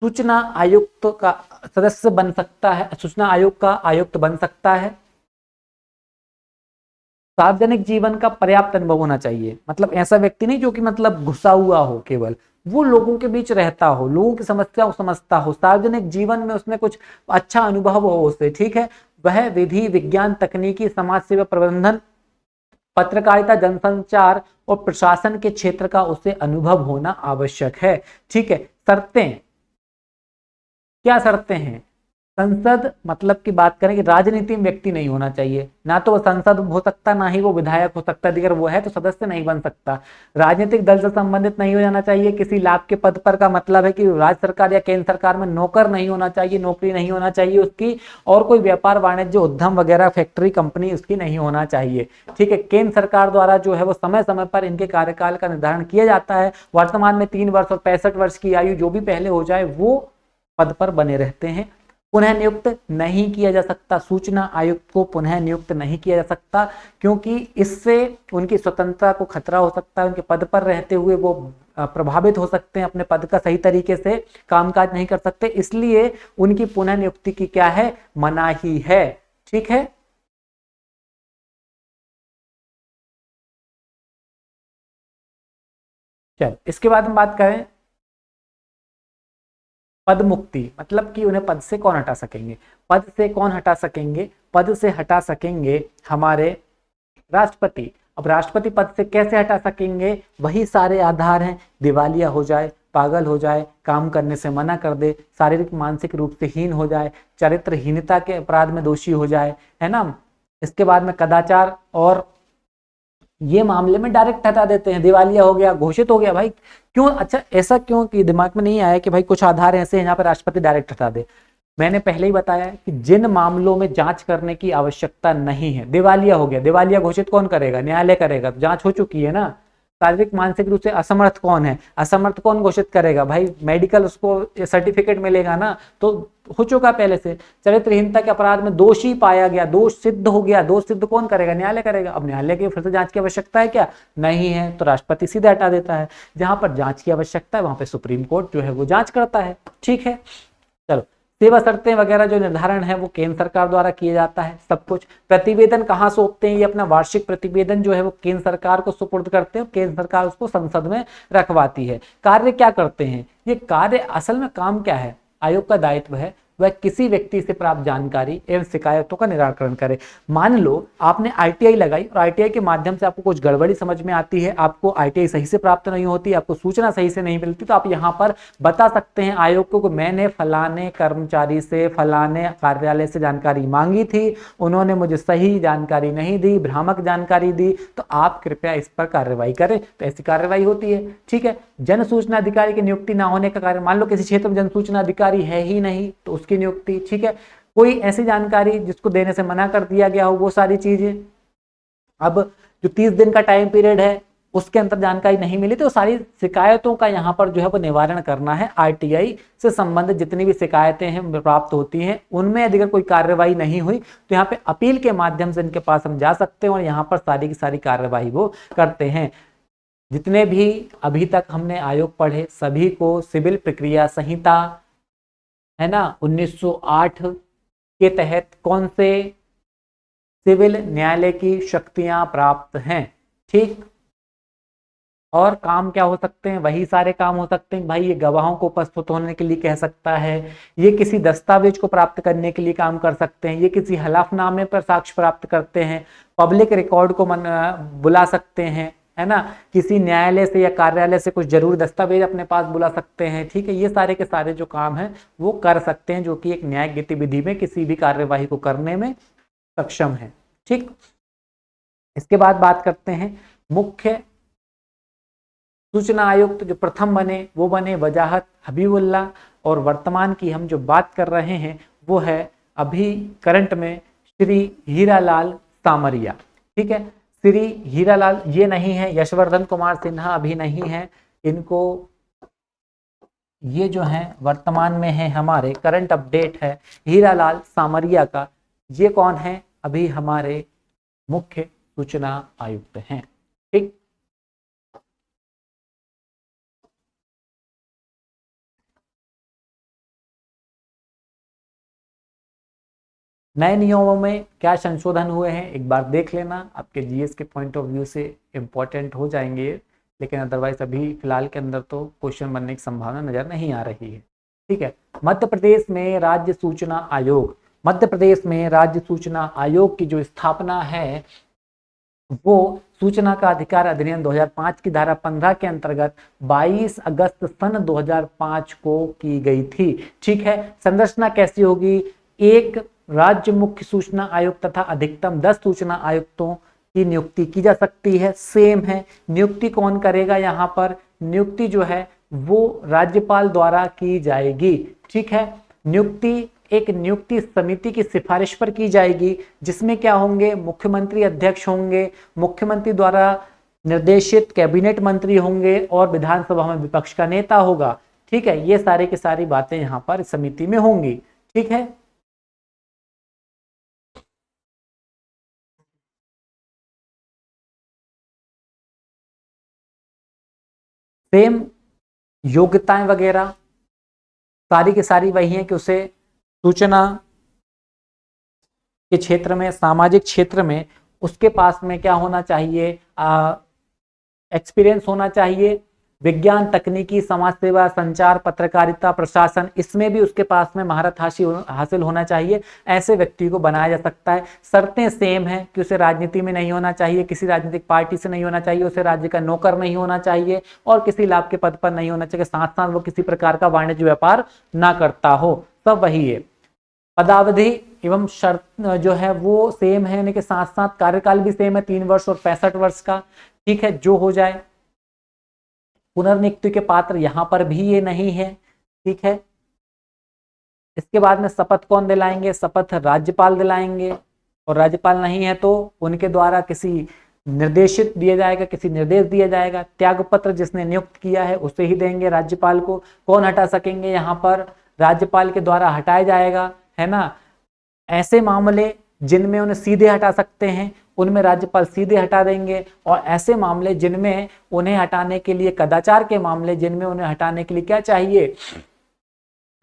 सूचना आयुक्त का सदस्य बन सकता है, सूचना आयोग का आयुक्त बन सकता है। सार्वजनिक जीवन का पर्याप्त अनुभव होना चाहिए, मतलब ऐसा व्यक्ति नहीं जो कि मतलब घुसा हुआ हो, केवल वो लोगों के बीच रहता हो, लोगों की समस्या को समझता हो, सार्वजनिक जीवन में उसने कुछ अच्छा अनुभव हो उसे। ठीक है, वह विधि, विज्ञान, तकनीकी, समाज सेवा, प्रबंधन, पत्रकारिता, जनसंचार और प्रशासन के क्षेत्र का उसे अनुभव होना आवश्यक है। ठीक है, शर्तें क्या शर्तें हैं, संसद मतलब की बात करें कि राजनीति में व्यक्ति नहीं होना चाहिए, ना तो वो संसद हो सकता ना ही वो विधायक हो सकता, अगर वो है तो सदस्य नहीं बन सकता। राजनीतिक दल से संबंधित नहीं हो जाना चाहिए, किसी लाभ के पद पर का मतलब है कि राज्य सरकार या केंद्र सरकार में नौकर नहीं होना चाहिए, नौकरी नहीं होना चाहिए उसकी, और कोई व्यापार वाणिज्य उद्यम वगैरह फैक्ट्री कंपनी उसकी नहीं होना चाहिए। ठीक है, केंद्र सरकार द्वारा जो है वो समय समय पर इनके कार्यकाल का निर्धारण किया जाता है। वर्तमान में 3 वर्ष और 65 वर्ष की आयु जो भी पहले हो जाए वो पद पर बने रहते हैं। पुनः नियुक्त नहीं किया जा सकता, सूचना आयुक्त को पुनः नियुक्त नहीं किया जा सकता, क्योंकि इससे उनकी स्वतंत्रता को खतरा हो सकता है, उनके पद पर रहते हुए वो प्रभावित हो सकते हैं, अपने पद का सही तरीके से कामकाज नहीं कर सकते, इसलिए उनकी पुनः नियुक्ति की क्या है, मनाही है। ठीक है, चल इसके बाद हम बात करें पद मुक्ति, मतलब कि उन्हें पद से कौन हटा सकेंगे। पद से कौन हटा सकेंगे, पद से हटा सकेंगे हमारे राष्ट्रपति। अब राष्ट्रपति पद से कैसे हटा सकेंगे, वही सारे आधार हैं, दिवालिया हो जाए, पागल हो जाए, काम करने से मना कर दे, शारीरिक मानसिक रूप से हीन हो जाए, चरित्रहीनता के अपराध में दोषी हो जाए, है ना। इसके बाद में कदाचार, और ये मामले में डायरेक्ट हटा देते हैं, दिवालिया हो गया, घोषित हो गया भाई। क्यों, अच्छा ऐसा क्यों कि दिमाग में नहीं आया कि भाई कुछ आधार ऐसे हैं यहाँ पर राष्ट्रपति डायरेक्ट हटा दे। मैंने पहले ही बताया कि जिन मामलों में जांच करने की आवश्यकता नहीं है, दिवालिया हो गया, दिवालिया घोषित कौन करेगा, न्यायालय करेगा, तो जांच हो चुकी है ना। शारीरिक मानसिक रूप से असमर्थ कौन है, असमर्थ कौन घोषित करेगा, भाई मेडिकल उसको सर्टिफिकेट मिलेगा ना, तो हो चुका पहले से। चरित्रहीनता के अपराध में दोषी पाया गया, दोष सिद्ध हो गया, दोष सिद्ध कौन करेगा, न्यायालय करेगा। अब न्यायालय की फिर से जांच की आवश्यकता है क्या, नहीं है, तो राष्ट्रपति सीधे हटा देता है। जहां पर जांच की आवश्यकता है वहां पे सुप्रीम कोर्ट जो है वो जांच करता है। ठीक है, चलो सेवा शर्तें वगैरह जो निर्धारण है वो केंद्र सरकार द्वारा किया जाता है सब कुछ। प्रतिवेदन कहाँ सौंपते हैं, ये अपना वार्षिक प्रतिवेदन जो है वो केंद्र सरकार को सुपुर्द करते हैं, केंद्र सरकार उसको संसद में रखवाती है। कार्य क्या करते हैं, ये कार्य असल में काम क्या है, आयोग का दायित्व है वह किसी व्यक्ति से प्राप्त जानकारी एवं शिकायतों का निराकरण करे। मान लो आपने आईटीआई लगाई और आईटीआई के माध्यम से आपको कुछ गड़बड़ी समझ में आती है, आपको आईटीआई सही से प्राप्त नहीं होती, आपको सूचना सही से नहीं मिलती, तो आप यहाँ पर बता सकते हैं आयोग को कि मैंने फलाने कर्मचारी से फलाने कार्यालय से जानकारी मांगी थी, उन्होंने मुझे सही जानकारी नहीं दी, भ्रामक जानकारी दी, तो आप कृपया इस पर कार्रवाई करें। तो ऐसी कार्रवाई होती है। ठीक है, जन सूचना अधिकारी की नियुक्ति ना होने का कारण, मान लो किसी क्षेत्र में जन सूचना अधिकारी है ही नहीं तो उसकी नियुक्ति। ठीक है, कोई ऐसी जानकारी जिसको देने से मना कर दिया गया हो, वो सारी चीजें। अब जो 30 दिन का टाइम पीरियड है उसके अंदर जानकारी नहीं मिली तो सारी शिकायतों का यहाँ पर जो है वो निवारण करना है। आरटीआई से संबंधित जितनी भी शिकायतें हैं प्राप्त होती हैं उनमें यदि अगर कोई कार्रवाई नहीं हुई तो यहाँ पे अपील के माध्यम से इनके पास हम जा सकते हैं और यहाँ पर सारी की सारी कार्रवाई वो करते हैं। जितने भी अभी तक हमने आयोग पढ़े सभी को सिविल प्रक्रिया संहिता है ना 1908 के तहत कौन से सिविल न्यायालय की शक्तियां प्राप्त हैं। ठीक, और काम क्या हो सकते हैं, वही सारे काम हो सकते हैं। भाई ये गवाहों को उपस्थित होने के लिए कह सकता है, ये किसी दस्तावेज को प्राप्त करने के लिए काम कर सकते हैं, ये किसी हलफनामे पर साक्ष्य प्राप्त करते हैं, पब्लिक रिकॉर्ड को बुला सकते हैं, है ना, किसी न्यायालय से या कार्यालय से कुछ जरूरी दस्तावेज अपने पास बुला सकते हैं। ठीक है, ये सारे के सारे जो काम हैं वो कर सकते हैं जो कि एक न्यायिक गतिविधि में किसी भी कार्यवाही को करने में सक्षम है। ठीक, इसके बाद बात करते हैं मुख्य सूचना आयुक्त जो प्रथम बने वो बने वजाहत हबीबुल्ला, और वर्तमान की हम जो बात कर रहे हैं वो है अभी करंट में श्री हीरालाल सामरिया। ठीक है, श्री हीरालाल ये नहीं है, यशवर्धन कुमार सिन्हा अभी नहीं है, इनको ये जो है वर्तमान में है, हमारे करंट अपडेट है हीरालाल सामरिया का, ये कौन है, अभी हमारे मुख्य सूचना आयुक्त हैं। ठीक, नए नियमों में क्या संशोधन हुए हैं एक बार देख लेना, आपके जीएस के पॉइंट ऑफ व्यू से इम्पोर्टेंट हो जाएंगे, लेकिन अदरवाइज अभी फिलहाल के अंदर तो क्वेश्चन बनने की संभावना नजर नहीं आ रही है। ठीक है, मध्य प्रदेश में राज्य सूचना आयोग, मध्य प्रदेश में राज्य सूचना आयोग की जो स्थापना है वो सूचना का अधिकार अधिनियम 2005 की धारा 15 के अंतर्गत 22 अगस्त सन 2005 को की गई थी। ठीक है, संरचना कैसी होगी, एक राज्य मुख्य सूचना आयुक्त तथा अधिकतम 10 सूचना आयुक्तों की नियुक्ति की जा सकती है, सेम है। नियुक्ति कौन करेगा, यहाँ पर नियुक्ति जो है वो राज्यपाल द्वारा की जाएगी। ठीक है, नियुक्ति एक नियुक्ति समिति की सिफारिश पर की जाएगी, जिसमें क्या होंगे, मुख्यमंत्री अध्यक्ष होंगे, मुख्यमंत्री द्वारा निर्देशित कैबिनेट मंत्री होंगे और विधानसभा में विपक्ष का नेता होगा। ठीक है, ये सारी की सारी बातें यहाँ पर समिति में होंगी। ठीक है, सेम योग्यताएं वगैरह सारी की सारी वही है कि उसे सूचना के क्षेत्र में, सामाजिक क्षेत्र में उसके पास में क्या होना चाहिए, एक्सपीरियंस होना चाहिए, विज्ञान, तकनीकी, समाज सेवा, संचार, पत्रकारिता, प्रशासन, इसमें भी उसके पास में महारत हासिल होना चाहिए। ऐसे व्यक्ति को बनाया जा सकता है। शर्तें सेम है कि उसे राजनीति में नहीं होना चाहिए, किसी राजनीतिक पार्टी से नहीं होना चाहिए, उसे राज्य का नौकर नहीं होना चाहिए और किसी लाभ के पद पर नहीं होना चाहिए, साथ साथ वो किसी प्रकार का वाणिज्य व्यापार ना करता हो, सब वही है। पदावधि एवं शर्त जो है वो सेम है, यानी कि साथ साथ कार्यकाल भी सेम है, 3 वर्ष और 65 वर्ष का। ठीक है, जो हो जाए। पुनर्नियुक्ति के पात्र यहां पर भी ये नहीं है। ठीक है, इसके बाद में शपथ कौन दिलाएंगे, शपथ राज्यपाल दिलाएंगे, और राज्यपाल नहीं है तो उनके द्वारा किसी निर्देशित दिया जाएगा, किसी निर्देश दिया जाएगा। त्यागपत्र जिसने नियुक्त किया है उसे ही देंगे राज्यपाल को। कौन हटा सकेंगे, यहाँ पर राज्यपाल के द्वारा हटाया जाएगा, है ना। ऐसे मामले जिनमें उन्हें सीधे हटा सकते हैं उनमें राज्यपाल सीधे हटा देंगे, और ऐसे मामले जिनमें उन्हें हटाने के लिए, कदाचार के मामले जिनमें उन्हें हटाने के लिए क्या चाहिए,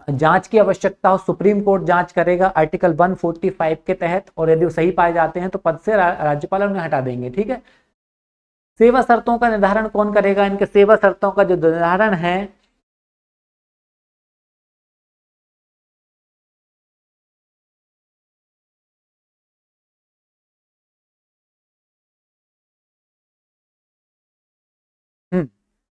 जांच की आवश्यकता हो, सुप्रीम कोर्ट जांच करेगा आर्टिकल 145 के तहत, और यदि वो सही पाए जाते हैं तो पद से राज्यपाल उन्हें हटा देंगे। ठीक है, सेवा शर्तों का निर्धारण कौन करेगा, इनके सेवा शर्तों का जो निर्धारण है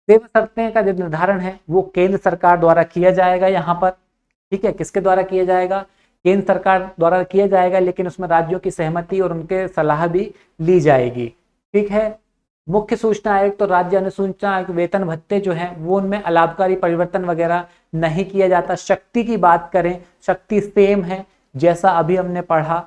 सेवा शर्तें का जो निर्धारण है वो केंद्र सरकार द्वारा किया जाएगा यहाँ पर। ठीक है, किसके द्वारा किया जाएगा, केंद्र सरकार द्वारा किया जाएगा, लेकिन उसमें राज्यों की सहमति और उनके सलाह भी ली जाएगी। ठीक है, मुख्य सूचना आयुक्त तो राज्य अनुसूचना आयुक्त वेतन भत्ते जो है वो उनमें अलाभकारी परिवर्तन वगैरह नहीं किया जाता। शक्ति की बात करें, शक्ति सेम है जैसा अभी हमने पढ़ा,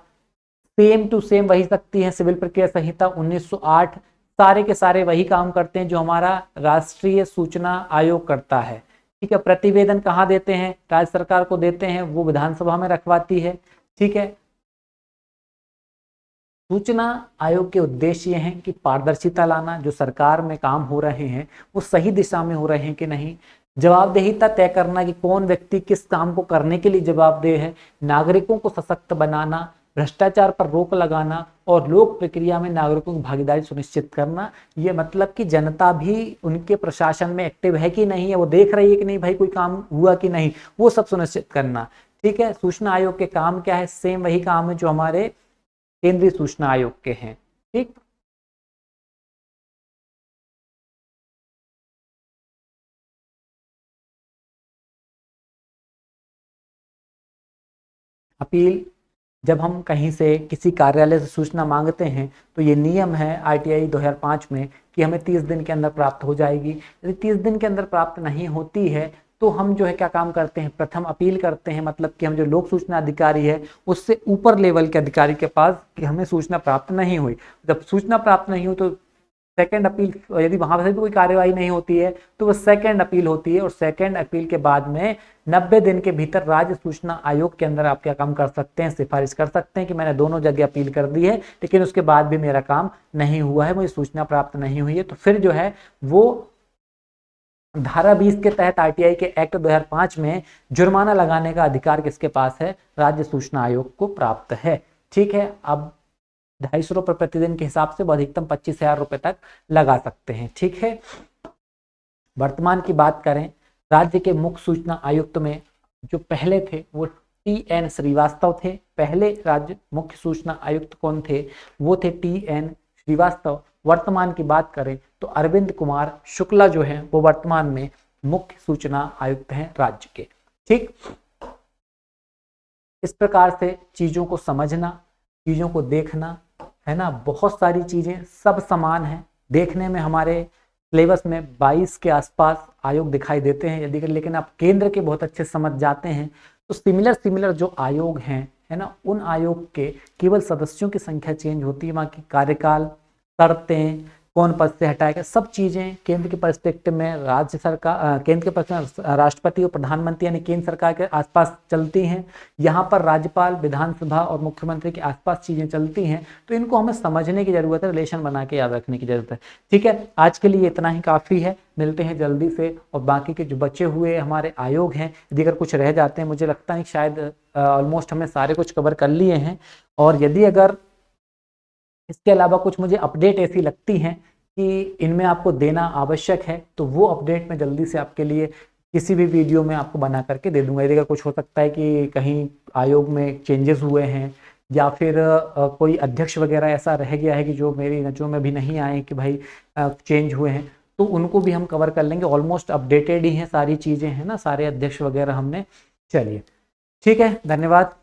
सेम टू सेम वही शक्ति है। सिविल प्रक्रिया संहिता 1908 सारे के सारे वही काम करते हैं जो हमारा राष्ट्रीय सूचना आयोग करता है। ठीक है, प्रतिवेदन कहाँ देते हैं, राज्य सरकार को देते हैं, वो विधानसभा में रखवाती है। ठीक है, सूचना आयोग के उद्देश्य ये हैं कि पारदर्शिता लाना, जो सरकार में काम हो रहे हैं वो सही दिशा में हो रहे हैं कि नहीं, जवाबदेहिता तय करना कि कौन व्यक्ति किस काम को करने के लिए जवाबदेह है, नागरिकों को सशक्त बनाना, भ्रष्टाचार पर रोक लगाना और लोक प्रक्रिया में नागरिकों की भागीदारी सुनिश्चित करना। ये मतलब कि जनता भी उनके प्रशासन में एक्टिव है कि नहीं है, वो देख रही है कि नहीं भाई कोई काम हुआ कि नहीं, वो सब सुनिश्चित करना। ठीक है, सूचना आयोग के काम क्या है, सेम वही काम है जो हमारे केंद्रीय सूचना आयोग के हैं। ठीक, अपील, जब हम कहीं से किसी कार्यालय से सूचना मांगते हैं तो ये नियम है आरटीआई 2005 में कि हमें 30 दिन के अंदर प्राप्त हो जाएगी। यदि 30 दिन के अंदर प्राप्त नहीं होती है तो हम जो है क्या काम करते हैं, प्रथम अपील करते हैं, मतलब कि हम जो लोक सूचना अधिकारी है उससे ऊपर लेवल के अधिकारी के पास कि हमें सूचना प्राप्त नहीं हुई। जब सूचना प्राप्त नहीं हुई तो सेकंड अपील, यदि वहां से भी कोई कार्यवाही नहीं होती है तो वो सेकंड अपील होती है, और सेकंड अपील के बाद में 90 दिन के भीतर राज्य सूचना आयोग के अंदर आप क्या काम कर सकते हैं, सिफारिश कर सकते हैं कि मैंने दोनों जगह अपील कर दी है लेकिन उसके बाद भी मेरा काम नहीं हुआ है, मुझे सूचना प्राप्त नहीं हुई है, तो फिर जो है वो धारा 20 के तहत आरटीआई के एक्ट 2005 में जुर्माना लगाने का अधिकार किसके पास है, राज्य सूचना आयोग को प्राप्त है। ठीक है, अब 250 रुपए प्रतिदिन के हिसाब से वो अधिकतम 25,000 रुपए तक लगा सकते हैं। ठीक है, वर्तमान की बात करें, राज्य के मुख्य सूचना आयुक्त में जो पहले थे वो TN श्रीवास्तव थे। पहले राज्य मुख्य सूचना आयुक्त कौन थे, वो थे TN श्रीवास्तव। वर्तमान की बात करें तो अरविंद कुमार शुक्ला जो है वो वर्तमान में मुख्य सूचना आयुक्त हैं राज्य के। ठीक, इस प्रकार से चीजों को समझना, चीजों को देखना है ना, बहुत सारी चीजें सब समान हैं देखने में। हमारे सिलेबस में 22 के आसपास आयोग दिखाई देते हैं यदि, लेकिन आप केंद्र के बहुत अच्छे समझ जाते हैं तो सिमिलर जो आयोग हैं है ना, उन आयोग के केवल सदस्यों की संख्या चेंज होती है, वहाँ की कार्यकाल, शर्तें, कौन पद से हटाएगा, सब चीजें केंद्र के पर्सपेक्टिव में राज्य सरकार, केंद्र के पर्सपेक्टिव में राष्ट्रपति और प्रधानमंत्री यानी केंद्र सरकार के आसपास चलती हैं। यहाँ पर राज्यपाल, विधानसभा और मुख्यमंत्री के आसपास चीजें चलती हैं, तो इनको हमें समझने की जरूरत है, रिलेशन बना के याद रखने की जरूरत है। ठीक है, आज के लिए इतना ही काफी है, मिलते हैं जल्दी से, और बाकी के जो बचे हुए हमारे आयोग हैं यदि अगर कुछ रह जाते हैं, मुझे लगता है शायद ऑलमोस्ट हमने सारे कुछ कवर कर लिए हैं, और यदि अगर इसके अलावा कुछ मुझे अपडेट ऐसी लगती हैं कि इनमें आपको देना आवश्यक है तो वो अपडेट मैं जल्दी से आपके लिए किसी भी वीडियो में आपको बना करके दे दूंगा। यदि अगर कुछ हो सकता है कि कहीं आयोग में चेंजेस हुए हैं या फिर कोई अध्यक्ष वगैरह ऐसा रह गया है कि जो मेरी नज़रों में भी नहीं आए कि भाई चेंज हुए हैं, तो उनको भी हम कवर कर लेंगे। ऑलमोस्ट अपडेटेड ही हैं सारी चीज़ें, है ना, सारे अध्यक्ष वगैरह हमने। चलिए ठीक है, धन्यवाद।